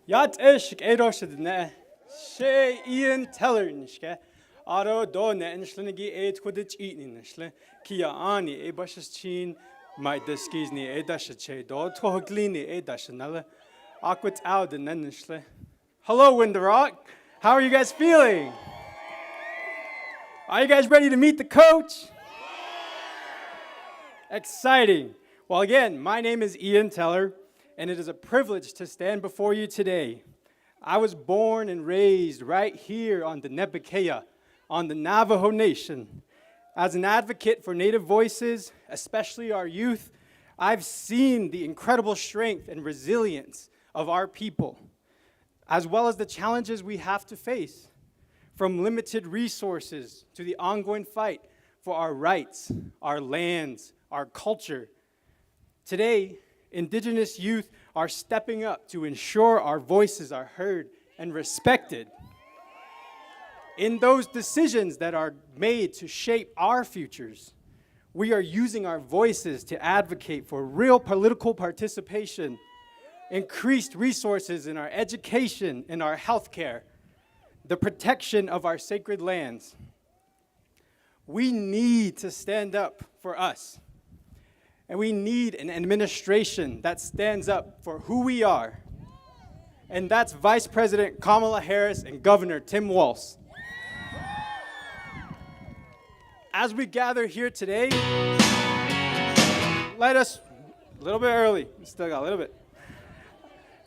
Yat ishk edoshidne. She Ian Teller nishke. Aro do ne enshlinigi eid kudich eating nishle. Kia ani e bashis chin. My diskis ni edashache do. Toglini edashanella. Aquit out and nishle. Hello, Window Rock. How are you guys feeling? Are you guys ready to meet the coach? Exciting. Well, again, my name is Ian Teller, and it is a privilege to stand before you today. I was born and raised right here on the Nebuchadnezzar, on the Navajo Nation. As an advocate for Native voices, especially our youth, I've seen the incredible strength and resilience of our people, as well as the challenges we have to face, from limited resources to the ongoing fight for our rights, our lands, our culture. Today, Indigenous youth are stepping up to ensure our voices are heard and respected. In those decisions that are made to shape our futures, we are using our voices to advocate for real political participation, increased resources in our education, in our healthcare, the protection of our sacred lands. We need to stand up for us. And we need an administration that stands up for who we are. And that's Vice President Kamala Harris and Governor Tim Walz. As we gather here today, let us, a little bit early, we still got a little bit.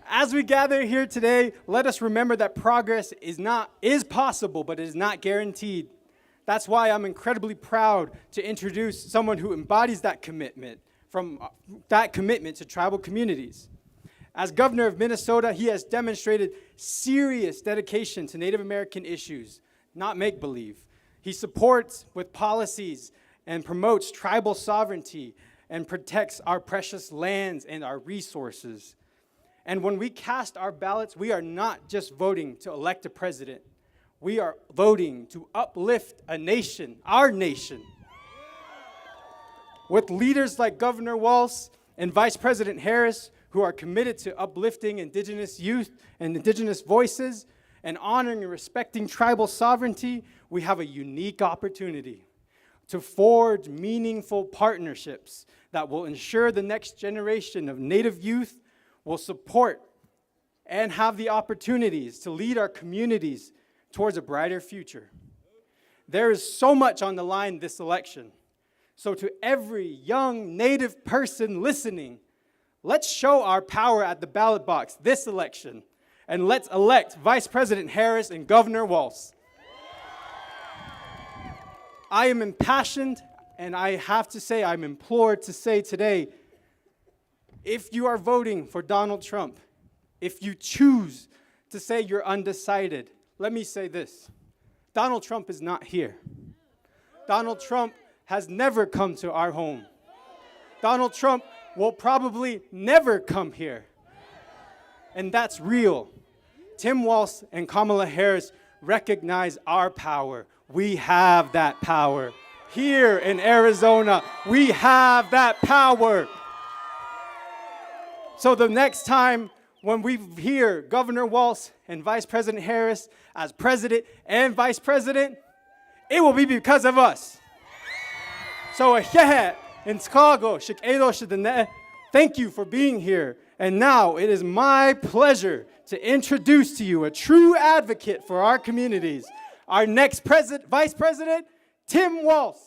As we gather here today, let us remember that progress is possible, but it is not guaranteed. That's why I'm incredibly proud to introduce someone who embodies that commitment, to tribal communities. As governor of Minnesota, he has demonstrated serious dedication to Native American issues, not make-believe. He supports with policies and promotes tribal sovereignty and protects our precious lands and our resources. And when we cast our ballots, we are not just voting to elect a president. We are voting to uplift a nation, our nation. With leaders like Governor Walz and Vice President Harris, who are committed to uplifting Indigenous youth and Indigenous voices and honoring and respecting tribal sovereignty, we have a unique opportunity to forge meaningful partnerships that will ensure the next generation of Native youth will support and have the opportunities to lead our communities towards a brighter future. There is so much on the line this election. So to every young Native person listening, let's show our power at the ballot box this election, and let's elect Vice President Harris and Governor Walz. I am impassioned, and I have to say, I'm implored to say today, if you are voting for Donald Trump, if you choose to say you're undecided, let me say this. Donald Trump is not here. Donald Trump has never come to our home. Donald Trump will probably never come here. And that's real. Tim Walz and Kamala Harris recognize our power. We have that power. Here in Arizona, we have that power. So the next time when we hear Governor Walz and Vice President Harris as president and vice president, it will be because of us. So in Chicago, thank you for being here. And now it is my pleasure to introduce to you a true advocate for our communities, our next vice president, Tim Walz.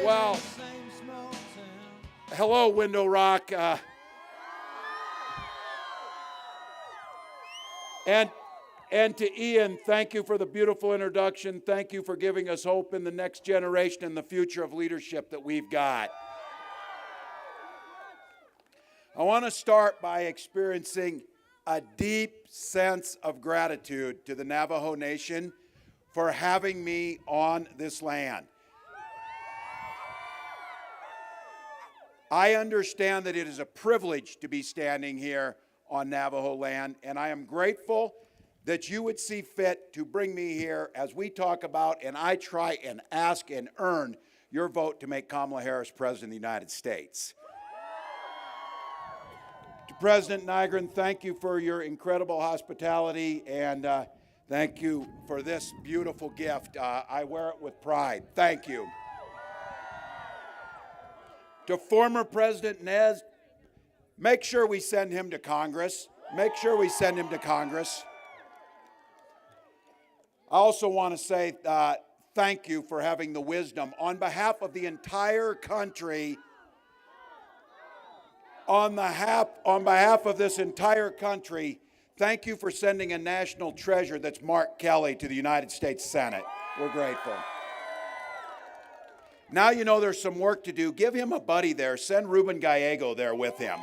Well, hello, Window Rock. And to Ian, thank you for the beautiful introduction. Thank you for giving us hope in the next generation and the future of leadership that we've got. I want to start by experiencing a deep sense of gratitude to the Navajo Nation for having me on this land. I understand that it is a privilege to be standing here on Navajo land, and I am grateful that you would see fit to bring me here as we talk about, and I try and ask and earn your vote to make Kamala Harris President of the United States. To President Nygren, thank you for your incredible hospitality, and thank you for this beautiful gift. I wear it with pride. Thank you. To former President Nez, make sure we send him to Congress. Make sure we send him to Congress. I also want to say thank you for having the wisdom on behalf of the entire country, on behalf of this entire country, thank you for sending a national treasure that's Mark Kelly to the United States Senate. We're grateful. Now you know there's some work to do. Give him a buddy there. Send Ruben Gallego there with him.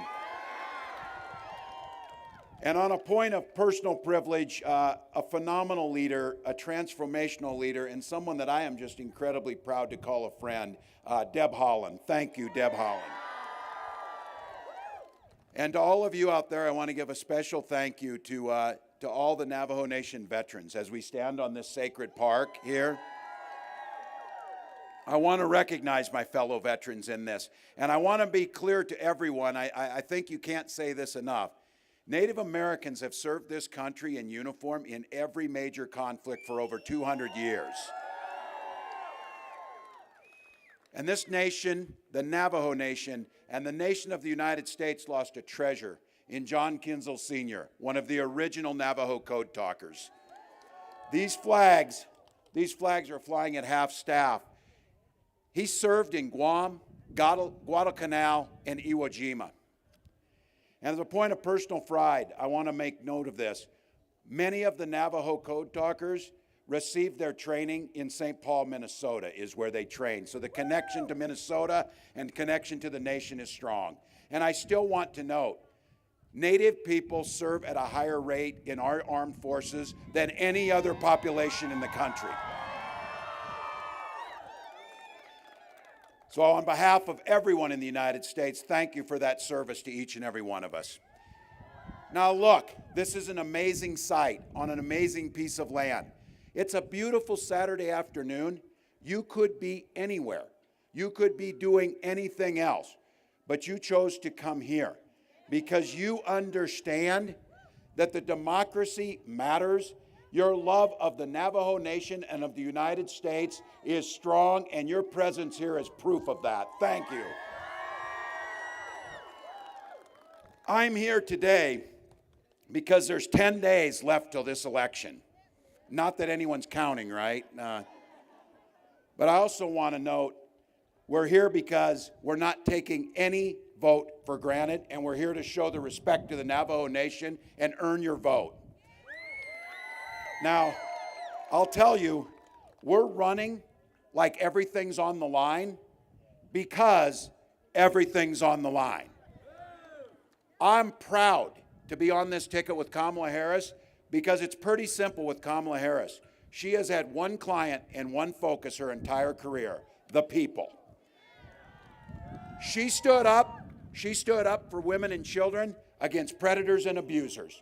And on a point of personal privilege, a phenomenal leader, a transformational leader, and someone that I am just incredibly proud to call a friend, Deb Haaland. Thank you, Deb Haaland. And to all of you out there, I want to give a special thank you to all the Navajo Nation veterans as we stand on this sacred park here. I want to recognize my fellow veterans in this. And I want to be clear to everyone, I think you can't say this enough. Native Americans have served this country in uniform in every major conflict for over 200 years. And this nation, the Navajo Nation, and the nation of the United States lost a treasure in John Kinzel Sr., one of the original Navajo code talkers. These flags are flying at half staff. He served in Guam, Guadalcanal, and Iwo Jima. And as a point of personal pride, I want to make note of this. Many of the Navajo code talkers received their training in St. Paul, Minnesota, is where they trained. So the connection to Minnesota and connection to the nation is strong. And I still want to note, Native people serve at a higher rate in our armed forces than any other population in the country. So on behalf of everyone in the United States, thank you for that service to each and every one of us. Now look, this is an amazing sight on an amazing piece of land. It's a beautiful Saturday afternoon. You could be anywhere. You could be doing anything else, but you chose to come here because you understand that the democracy matters. Your love of the Navajo Nation and of the United States is strong, and your presence here is proof of that. Thank you. I'm here today because there's 10 days left till this election. Not that anyone's counting, right? But I also want to note, we're here because we're not taking any vote for granted, and we're here to show the respect to the Navajo Nation and earn your vote. Now, I'll tell you, we're running like everything's on the line because everything's on the line. I'm proud to be on this ticket with Kamala Harris because it's pretty simple with Kamala Harris. She has had one client and one focus her entire career: the people. She stood up for women and children against predators and abusers.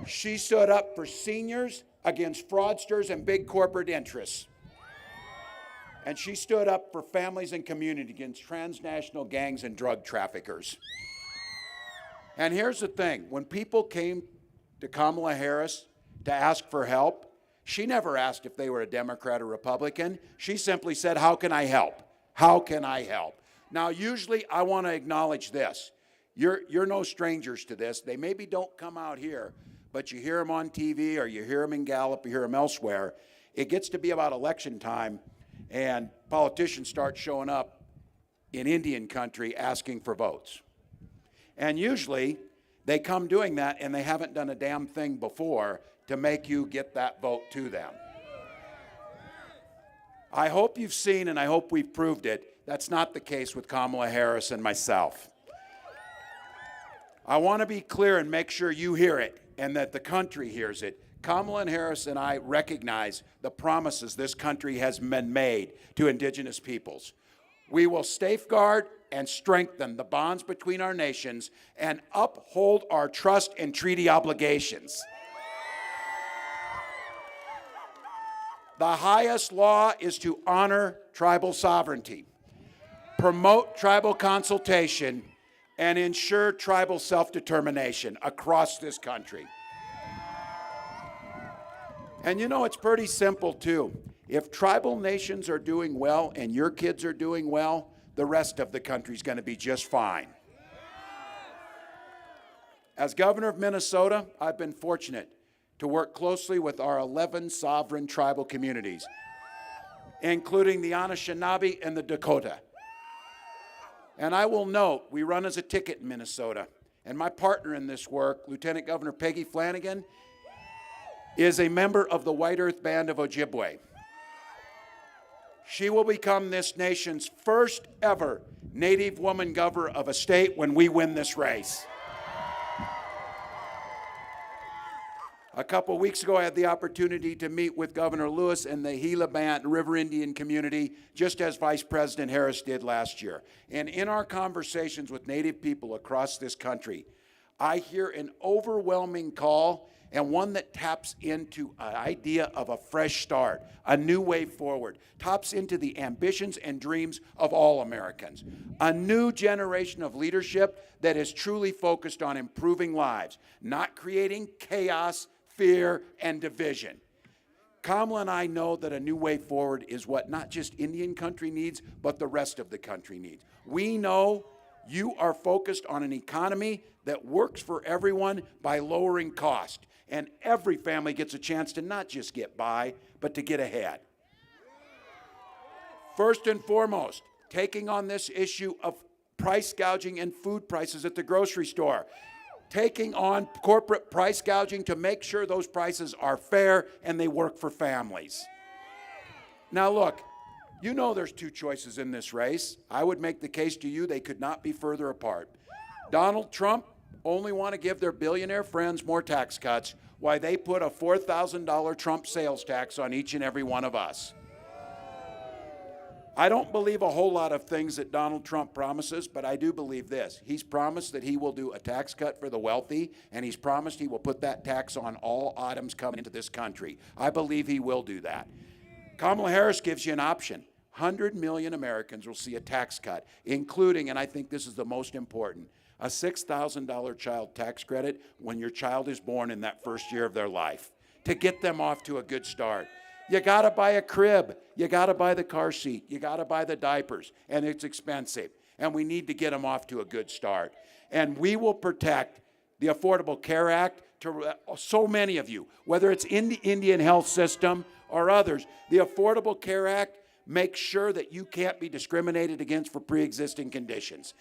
She stood up for seniors against fraudsters and big corporate interests. And she stood up for families and community against transnational gangs and drug traffickers. And here's the thing, when people came to Kamala Harris to ask for help, she never asked if they were a Democrat or Republican. She simply said, how can I help? How can I help? Now, usually I want to acknowledge this. You're no strangers to this. They maybe don't come out here, but you hear them on TV or you hear them in Gallup, you hear them elsewhere. It gets to be about election time, and politicians start showing up in Indian country asking for votes. And usually they come doing that and they haven't done a damn thing before to make you get that vote to them. I hope you've seen, and I hope we've proved it, that's not the case with Kamala Harris and myself. I want to be clear and make sure you hear it and that the country hears it. Kamala Harris and I recognize the promises this country has been made to Indigenous peoples. We will safeguard and strengthen the bonds between our nations and uphold our trust and treaty obligations. The highest law is to honor tribal sovereignty, promote tribal consultation, and ensure tribal self-determination across this country. And you know, it's pretty simple too. If tribal nations are doing well and your kids are doing well, the rest of the country's going to be just fine. As governor of Minnesota, I've been fortunate to work closely with our 11 sovereign tribal communities, including the Anishinaabe and the Dakota. And I will note, we run as a ticket in Minnesota, and my partner in this work, Lieutenant Governor Peggy Flanagan, is a member of the White Earth Band of Ojibwe. She will become this nation's first ever Native woman governor of a state when we win this race. A couple weeks ago, I had the opportunity to meet with Governor Lewis and the Gila Band River Indian community, just as Vice President Harris did last year. And in our conversations with Native people across this country, I hear an overwhelming call, and one that taps into an idea of a fresh start, a new way forward, taps into the ambitions and dreams of all Americans. A new generation of leadership that is truly focused on improving lives, not creating chaos, fear, and division. Kamala and I know that a new way forward is what not just Indian country needs, but the rest of the country needs. We know you are focused on an economy that works for everyone by lowering cost. And every family gets a chance to not just get by, but to get ahead. First and foremost, taking on this issue of price gouging and food prices at the grocery store. Taking on corporate price gouging to make sure those prices are fair and they work for families. Now look, you know there's two choices in this race. I would make the case to you they could not be further apart. Donald Trump only want to give their billionaire friends more tax cuts, while they put a $4,000 Trump sales tax on each and every one of us. I don't believe a whole lot of things that Donald Trump promises, but I do believe this. He's promised that he will do a tax cut for the wealthy, and he's promised he will put that tax on all items coming into this country. I believe he will do that. Kamala Harris gives you an option. 100 million Americans will see a tax cut, including, and I think this is the most important, a $6,000 child tax credit when your child is born in that first year of their life to get them off to a good start. You gotta buy a crib, you gotta buy the car seat, you gotta buy the diapers, and it's expensive. And we need to get them off to a good start. And we will protect the Affordable Care Act to so many of you, whether it's in the Indian health system or others. The Affordable Care Act makes sure that you can't be discriminated against for pre-existing conditions.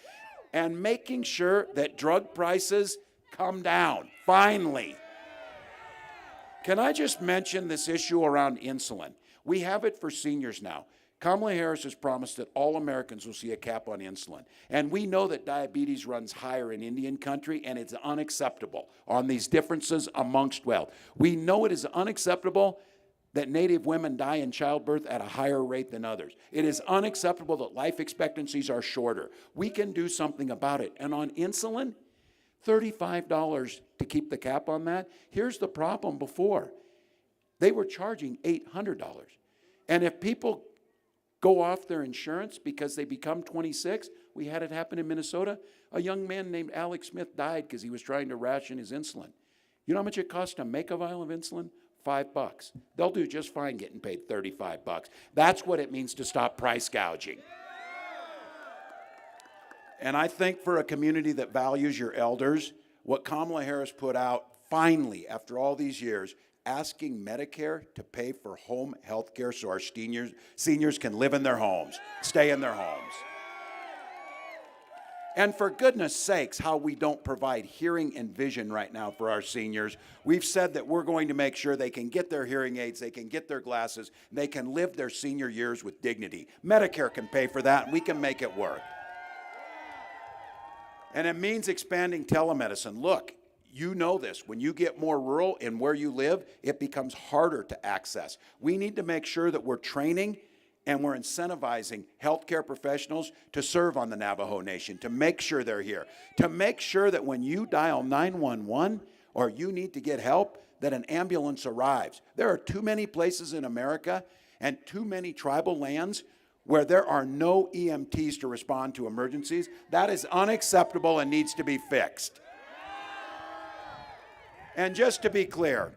And making sure that drug prices come down, finally. Can I just mention this issue around insulin? We have it for seniors now. Kamala Harris has promised that all Americans will see a cap on insulin. And we know that diabetes runs higher in Indian country, and it's unacceptable on these differences amongst wealth. We know it is unacceptable that Native women die in childbirth at a higher rate than others. It is unacceptable that life expectancies are shorter. We can do something about it. And on insulin, $35 to keep the cap on that. Here's the problem before. They were charging $800. And if people go off their insurance because they become 26, we had it happen in Minnesota. A young man named Alex Smith died because he was trying to ration his insulin. You know how much it costs to make a vial of insulin? $5. They'll do just fine getting paid $35. That's what it means to stop price gouging. And I think for a community that values your elders, what Kamala Harris put out finally after all these years, asking Medicare to pay for home health care so our seniors can live in their homes, stay in their homes. And for goodness sakes, how we don't provide hearing and vision right now for our seniors. We've said that we're going to make sure they can get their hearing aids, they can get their glasses, and they can live their senior years with dignity. Medicare can pay for that, and we can make it work. And it means expanding telemedicine. Look, you know this. When you get more rural in where you live, it becomes harder to access. We need to make sure that we're training and we're incentivizing healthcare professionals to serve on the Navajo Nation, to make sure they're here, to make sure that when you dial 911 or you need to get help, that an ambulance arrives. There are too many places in America and too many tribal lands where there are no EMTs to respond to emergencies. That is unacceptable and needs to be fixed. And just to be clear,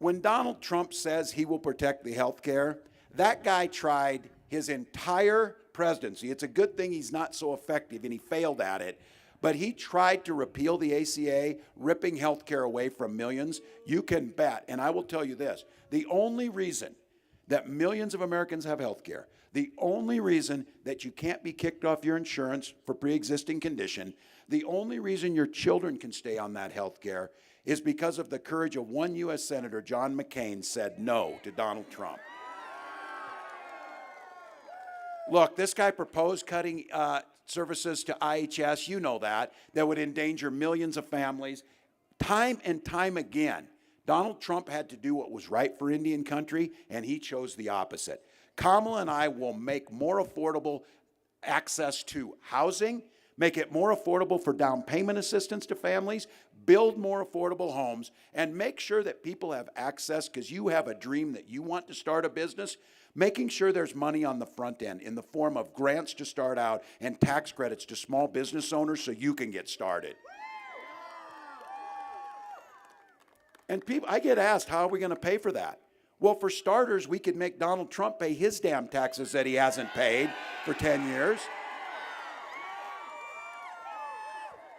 when Donald Trump says he will protect the health care, that guy tried his entire presidency. It's a good thing he's not so effective and he failed at it. But he tried to repeal the ACA, ripping health care away from millions. You can bet, and I will tell you this, the only reason that millions of Americans have health care, the only reason that you can't be kicked off your insurance for pre-existing condition, the only reason your children can stay on that health care is because of the courage of one U.S. Senator, John McCain, said no to Donald Trump. Look, this guy proposed cutting services to IHS, you know that would endanger millions of families. Time and time again, Donald Trump had to do what was right for Indian country, and he chose the opposite. Kamala and I will make more affordable access to housing, make it more affordable for down payment assistance to families, build more affordable homes, and make sure that people have access because you have a dream that you want to start a business, making sure there's money on the front end in the form of grants to start out and tax credits to small business owners so you can get started. And people, I get asked, how are we going to pay for that? Well, for starters, we could make Donald Trump pay his damn taxes that he hasn't paid for 10 years.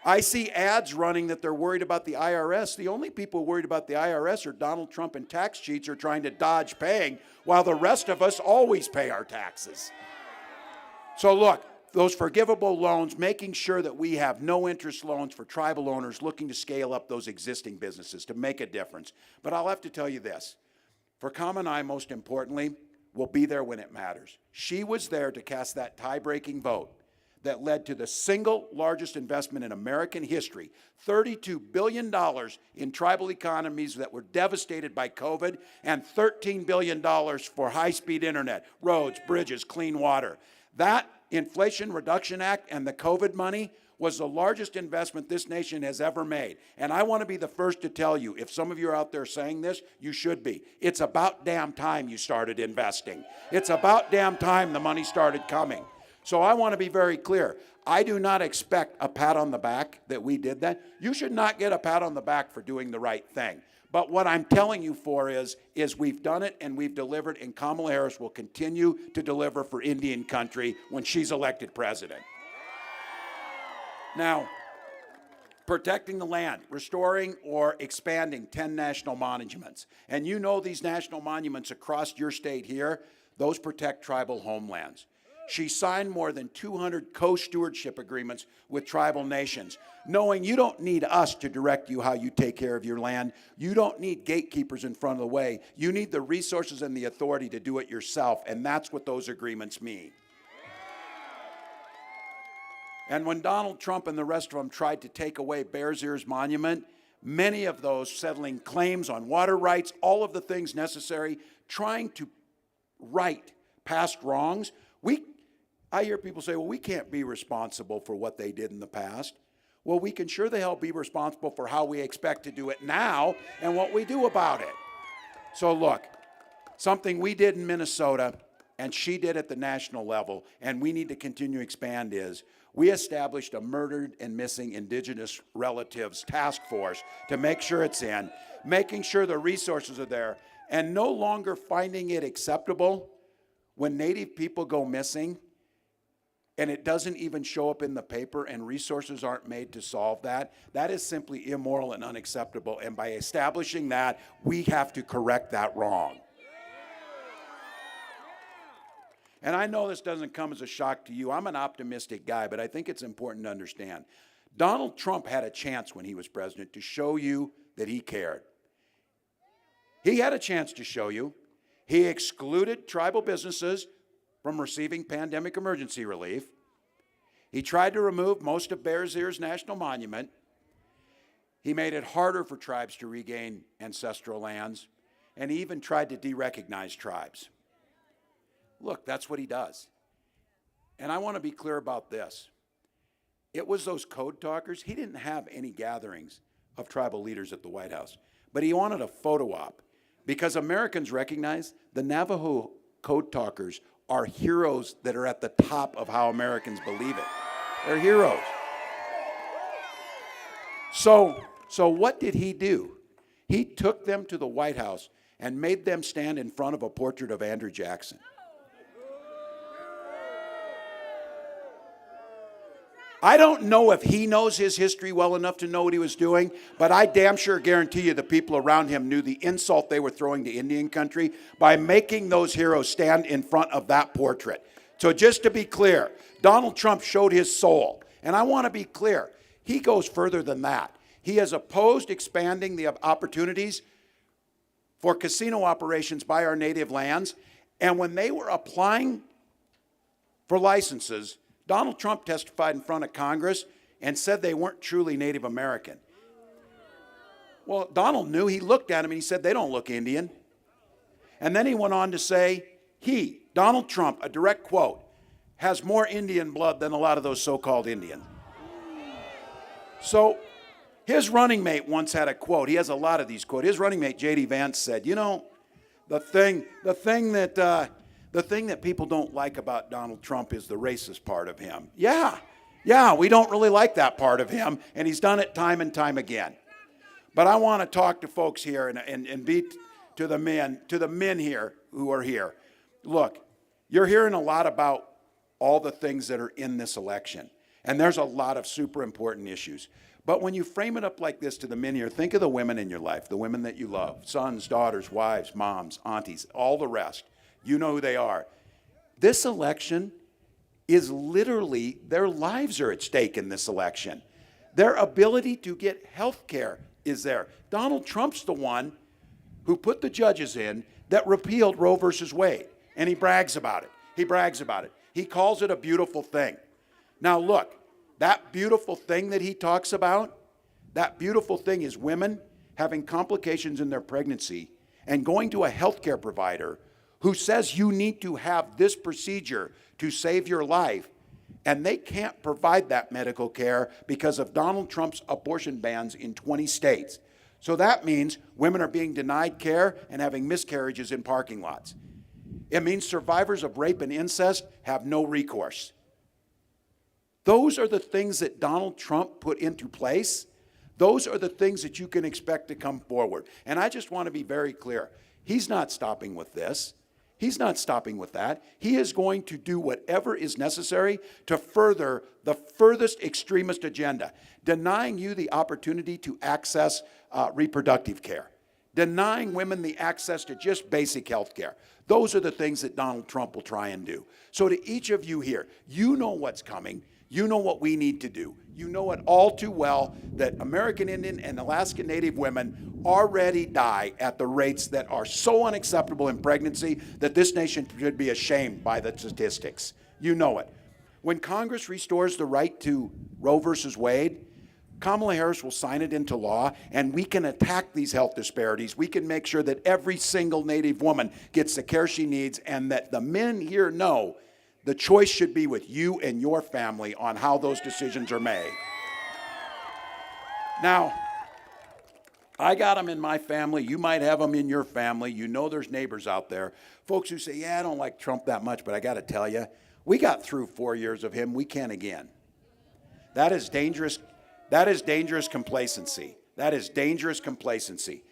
I see ads running that they're worried about the IRS. The only people worried about the IRS are Donald Trump and tax cheats are trying to dodge paying, while the rest of us always pay our taxes. So look, those forgivable loans, making sure that we have no interest loans for tribal owners looking to scale up those existing businesses to make a difference. But I'll have to tell you this, for Kamala and I, most importantly, will be there when it matters. She was there to cast that tie-breaking vote that led to the single largest investment in American history, $32 billion in tribal economies that were devastated by COVID, and $13 billion for high-speed internet, roads, bridges, clean water. That Inflation Reduction Act and the COVID money was the largest investment this nation has ever made. And I want to be the first to tell you, if some of you are out there saying this, you should be. It's about damn time you started investing. It's about damn time the money started coming. So I want to be very clear. I do not expect a pat on the back that we did that. You should not get a pat on the back for doing the right thing. But what I'm telling you for is we've done it and we've delivered, and Kamala Harris will continue to deliver for Indian country when she's elected president. Now, protecting the land, restoring or expanding 10 national monuments. And you know these national monuments across your state here, those protect tribal homelands. She signed more than 200 co-stewardship agreements with tribal nations, knowing you don't need us to direct you how you take care of your land. You don't need gatekeepers in front of the way. You need the resources and the authority to do it yourself, and that's what those agreements mean. And when Donald Trump and the rest of them tried to take away Bears Ears Monument, many of those settling claims on water rights, all of the things necessary, trying to right past wrongs, I hear people say, well, we can't be responsible for what they did in the past. Well, we can sure the hell be responsible for how we expect to do it now and what we do about it. So look, something we did in Minnesota and she did at the national level, and we need to continue to expand, is we established a murdered and missing Indigenous relatives task force to make sure it's in, making sure the resources are there, and no longer finding it acceptable when Native people go missing and it doesn't even show up in the paper and resources aren't made to solve that. That is simply immoral and unacceptable. And by establishing that, we have to correct that wrong. And I know this doesn't come as a shock to you. I'm an optimistic guy, but I think it's important to understand. Donald Trump had a chance when he was president to show you that he cared. He had a chance to show you. He excluded tribal businesses from receiving pandemic emergency relief. He tried to remove most of Bears Ears National Monument. He made it harder for tribes to regain ancestral lands, and he even tried to de-recognize tribes. Look, that's what he does. And I want to be clear about this. It was those code talkers. He didn't have any gatherings of tribal leaders at the White House, but he wanted a photo op because Americans recognize the Navajo code talkers are heroes that are at the top of how Americans believe it. They're heroes. So what did he do? He took them to the White House and made them stand in front of a portrait of Andrew Jackson. I don't know if he knows his history well enough to know what he was doing, but I damn sure guarantee you the people around him knew the insult they were throwing to Indian country by making those heroes stand in front of that portrait. So just to be clear, Donald Trump showed his soul. And I want to be clear, he goes further than that. He has opposed expanding the opportunities for casino operations by our native lands. And when they were applying for licenses, Donald Trump testified in front of Congress and said they weren't truly Native American. Well, Donald knew. He looked at him and he said, they don't look Indian. And then he went on to say, Donald Trump, a direct quote, has more Indian blood than a lot of those so-called Indians. So his running mate once had a quote. He has a lot of these quotes. His running mate, J.D. Vance, said, you know, the thing that people don't like about Donald Trump is the racist part of him. Yeah, we don't really like that part of him, and he's done it time and time again. But I want to talk to folks here and be to the men here who are here. Look, you're hearing a lot about all the things that are in this election, and there's a lot of super important issues. But when you frame it up like this to the men here, think of the women in your life, the women that you love, sons, daughters, wives, moms, aunties, all the rest. You know who they are. This election is literally, their lives are at stake in this election. Their ability to get health care is there. Donald Trump's the one who put the judges in that repealed Roe versus Wade, and he brags about it. He calls it a beautiful thing. Now look, that beautiful thing that he talks about, that beautiful thing is women having complications in their pregnancy and going to a healthcare provider who says you need to have this procedure to save your life, and they can't provide that medical care because of Donald Trump's abortion bans in 20 states. So that means women are being denied care and having miscarriages in parking lots. It means survivors of rape and incest have no recourse. Those are the things that Donald Trump put into place. Those are the things that you can expect to come forward. And I just want to be very clear. He's not stopping with this. He's not stopping with that. He is going to do whatever is necessary to further the furthest extremist agenda, denying you the opportunity to access reproductive care, denying women the access to just basic health care. Those are the things that Donald Trump will try and do. So to each of you here, you know what's coming. You know what we need to do. You know it all too well that American Indian and Alaska Native women already die at the rates that are so unacceptable in pregnancy that this nation should be ashamed by the statistics. You know it. When Congress restores the right to Roe versus Wade, Kamala Harris will sign it into law, and we can attack these health disparities. We can make sure that every single Native woman gets the care she needs, and that the men here know the choice should be with you and your family on how those decisions are made. Now, I got them in my family. You might have them in your family. You know there's neighbors out there. Folks who say, yeah, I don't like Trump that much, but I got to tell you, we got through 4 years of him. We can again. That is dangerous. That is dangerous complacency. That is dangerous complacency.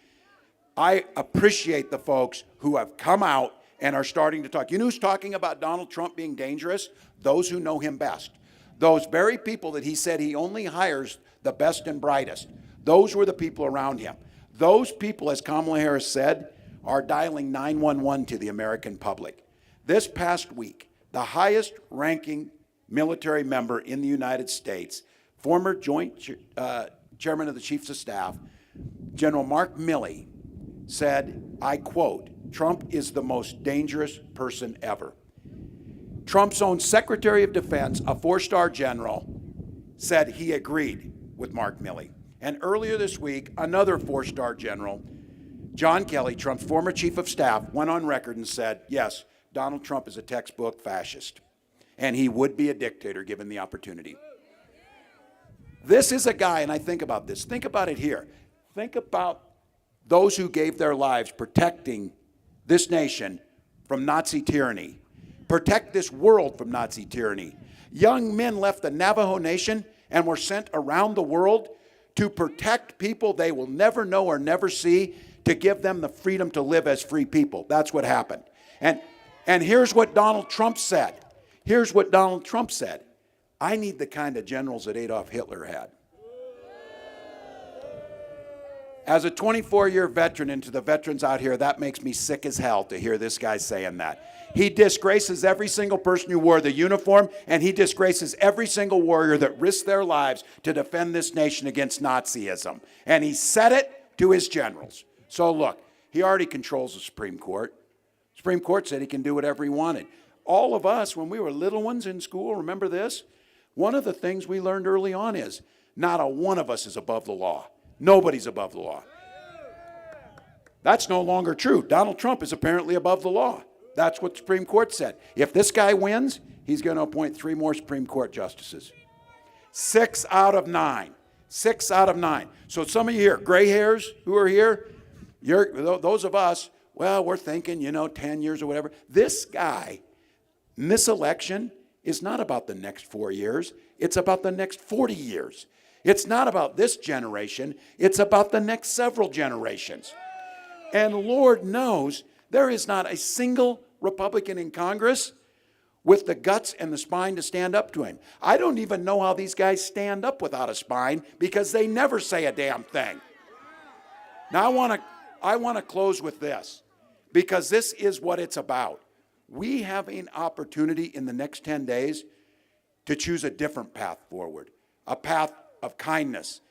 I appreciate the folks who have come out and are starting to talk. You know who's talking about Donald Trump being dangerous? Those who know him best. Those very people that he said he only hires the best and brightest. Those were the people around him. Those people, as Kamala Harris said, are dialing 911 to the American public. This past week, the highest ranking military member in the United States, former Joint Chairman of the Chiefs of Staff, General Mark Milley, said, I quote, Trump is the most dangerous person ever. Trump's own Secretary of Defense, a 4-star general, said he agreed with Mark Milley. And earlier this week, another 4-star general, John Kelly, Trump's former chief of staff, went on record and said, yes, Donald Trump is a textbook fascist, and he would be a dictator given the opportunity. This is a guy, and I think about this. Think about it here. Think about those who gave their lives protecting this nation from Nazi tyranny, protect this world from Nazi tyranny. Young men left the Navajo Nation and were sent around the world to protect people they will never know or never see, to give them the freedom to live as free people. That's what happened. And here's what Donald Trump said. Here's what Donald Trump said. I need the kind of generals that Adolf Hitler had. As a 24-year veteran, and to the veterans out here, that makes me sick as hell to hear this guy saying that. He disgraces every single person who wore the uniform, and he disgraces every single warrior that risked their lives to defend this nation against Nazism. And he said it to his generals. So look, he already controls the Supreme Court. Supreme Court said he can do whatever he wanted. All of us, when we were little ones in school, remember this? One of the things we learned early on is not a one of us is above the law. Nobody's above the law. That's no longer true. Donald Trump is apparently above the law. That's what the Supreme Court said. If this guy wins, he's going to appoint 3 more Supreme Court justices. 6 out of 9. 6 out of 9. So some of you here, gray hairs who are here, those of us, well, we're thinking, 10 years or whatever. This guy, in this election, is not about the next 4 years. It's about the next 40 years. It's not about this generation. It's about the next several generations. And Lord knows there is not a single Republican in Congress with the guts and the spine to stand up to him. I don't even know how these guys stand up without a spine, because they never say a damn thing. Now I want to close with this, because this is what it's about. We have an opportunity in the next 10 days to choose a different path forward, a path of kindness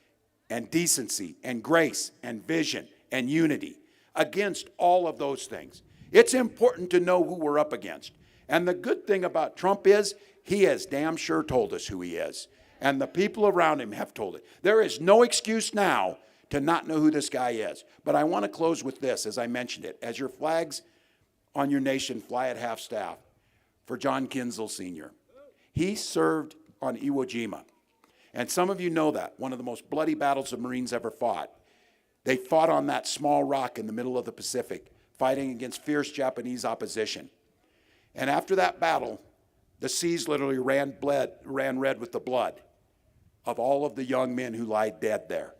and decency and grace and vision and unity against all of those things. It's important to know who we're up against. And the good thing about Trump is he has damn sure told us who he is. And the people around him have told it. There is no excuse now to not know who this guy is. But I want to close with this, as I mentioned it. As your flags on your nation fly at half staff for John Kinzel Sr. He served on Iwo Jima. And some of you know that, one of the most bloody battles the Marines ever fought. They fought on that small rock in the middle of the Pacific, fighting against fierce Japanese opposition. And after that battle, The seas literally ran red with the blood of all of the young men who lie dead there.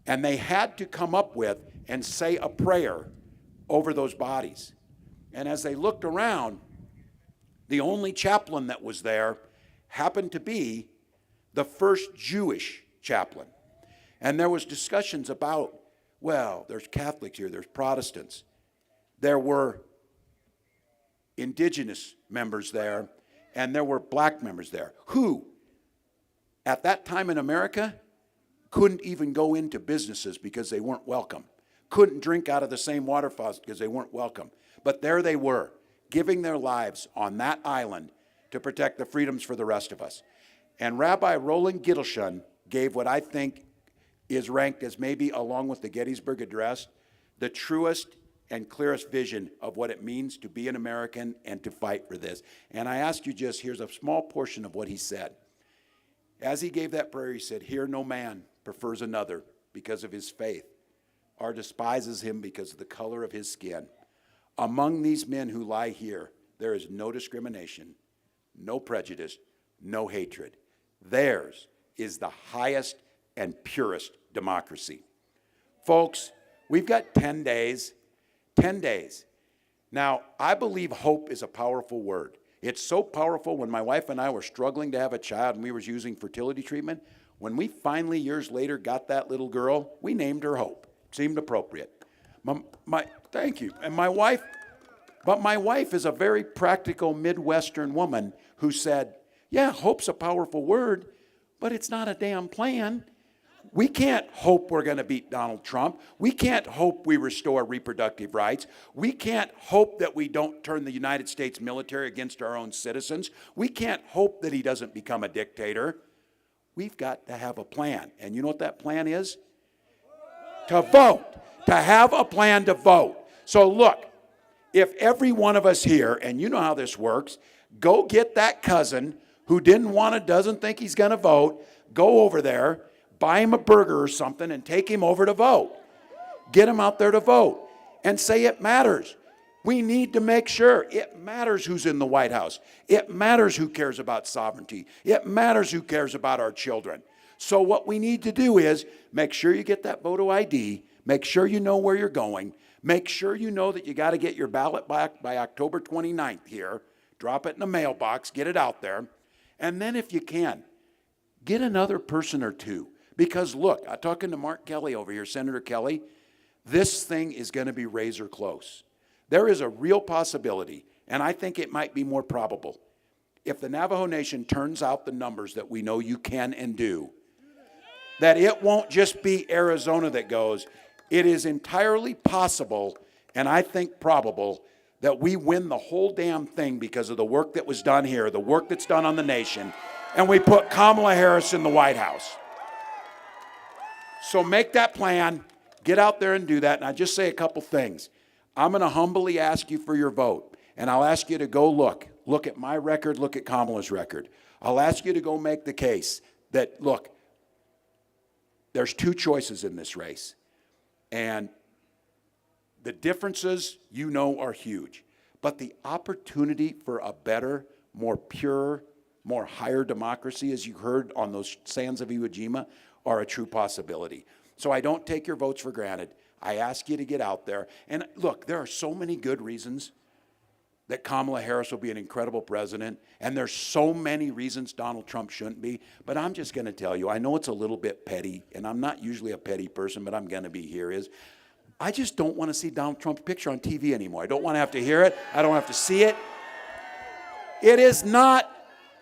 And they had to come up with and say a prayer over those bodies. And as they looked around, the only chaplain that was there happened to be the first Jewish chaplain. And there was discussions about, well, there's Catholics here, there's Protestants. There were indigenous members there, and there were black members there, who, at that time in America, couldn't even go into businesses because they weren't welcome. Couldn't drink out of the same water faucet because they weren't welcome. But there they were, giving their lives on that island to protect the freedoms for the rest of us. And Rabbi Roland Gittelshan gave what I think is ranked as maybe, along with the Gettysburg Address, the truest and clearest vision of what it means to be an American and to fight for this. And I ask you just, here's a small portion of what he said. As he gave that prayer, he said, "Here no man prefers another because of his faith, or despises him because of the color of his skin. Among these men who lie here, there is no discrimination, no prejudice, no hatred. Theirs is the highest and purest democracy." Folks, we've got 10 days. 10 days. Now, I believe hope is a powerful word. It's so powerful. When my wife and I were struggling to have a child and we were using fertility treatment, when we finally, years later, got that little girl, we named her Hope. Seemed appropriate. Thank you. And my wife is a very practical Midwestern woman who said, yeah, hope's a powerful word, but it's not a damn plan. We can't hope we're going to beat Donald Trump. We can't hope we restore reproductive rights. We can't hope that we don't turn the United States military against our own citizens. We can't hope that he doesn't become a dictator. We've got to have a plan. And you know what that plan is? To vote. To have a plan to vote. So look, if every one of us here, and you know how this works, go get that cousin who doesn't think he's going to vote, go over there, buy him a burger or something and take him over to vote. Get him out there to vote and say it matters. We need to make sure it matters who's in the White House. It matters who cares about sovereignty. It matters who cares about our children. So what we need to do is make sure you get that photo ID, make sure you know where you're going, make sure you know that you got to get your ballot back by October 29th here, drop it in the mailbox, get it out there, and then if you can, get another person or two. Because look, I'm talking to Mark Kelly over here, Senator Kelly, this thing is going to be razor close. There is a real possibility, and I think it might be more probable, if the Navajo Nation turns out the numbers that we know you can and do, that it won't just be Arizona that goes. It is entirely possible, and I think probable, that we win the whole damn thing because of the work that was done here, the work that's done on the nation, and we put Kamala Harris in the White House. So make that plan, get out there and do that. And I just say a couple things. I'm going to humbly ask you for your vote. And I'll ask you to go look at my record, look at Kamala's record. I'll ask you to go make the case that, look, there's two choices in this race. And the differences, you know, are huge. But the opportunity for a better, more pure, more higher democracy, as you heard on those sands of Iwo Jima, are a true possibility. So I don't take your votes for granted. I ask you to get out there. And look, there are so many good reasons that Kamala Harris will be an incredible president, and there's so many reasons Donald Trump shouldn't be. But I'm just going to tell you, I know it's a little bit petty, and I'm not usually a petty person, but I'm going to be here, is I just don't want to see Donald Trump's picture on TV anymore. I don't want to have to hear it. I don't have to see it. It is not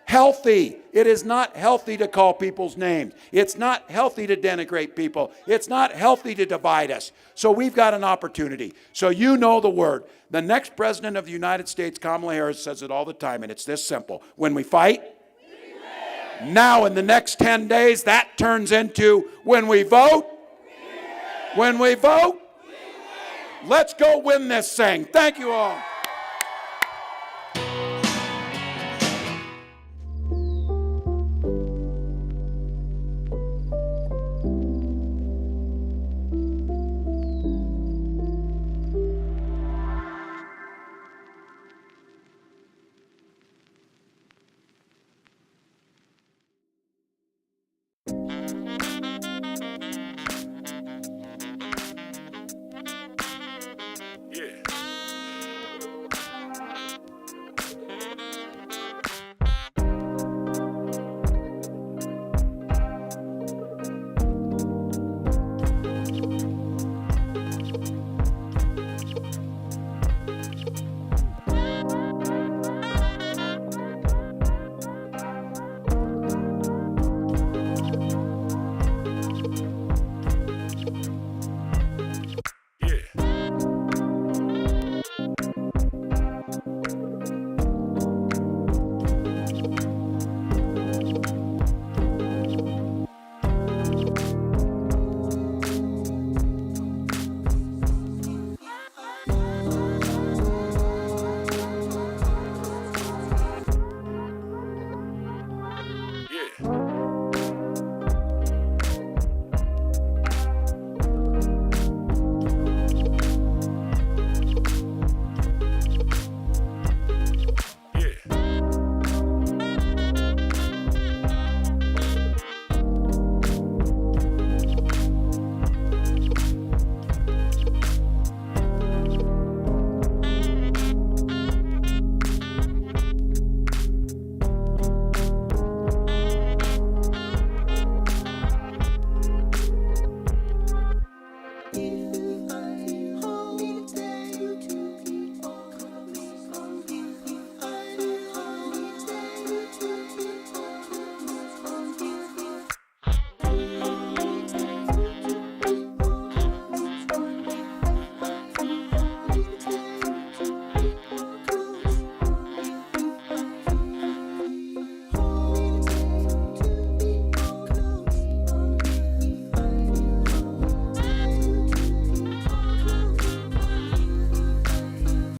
healthy. It is not healthy to call people's names. It's not healthy to denigrate people. It's not healthy to divide us. So we've got an opportunity. So you know the word. The next president of the United States, Kamala Harris, says it all the time, and it's this simple. When we fight, we win. Now in the next 10 days, that turns into when we vote, we win. When we vote, we win. Let's go win this thing. Thank you all.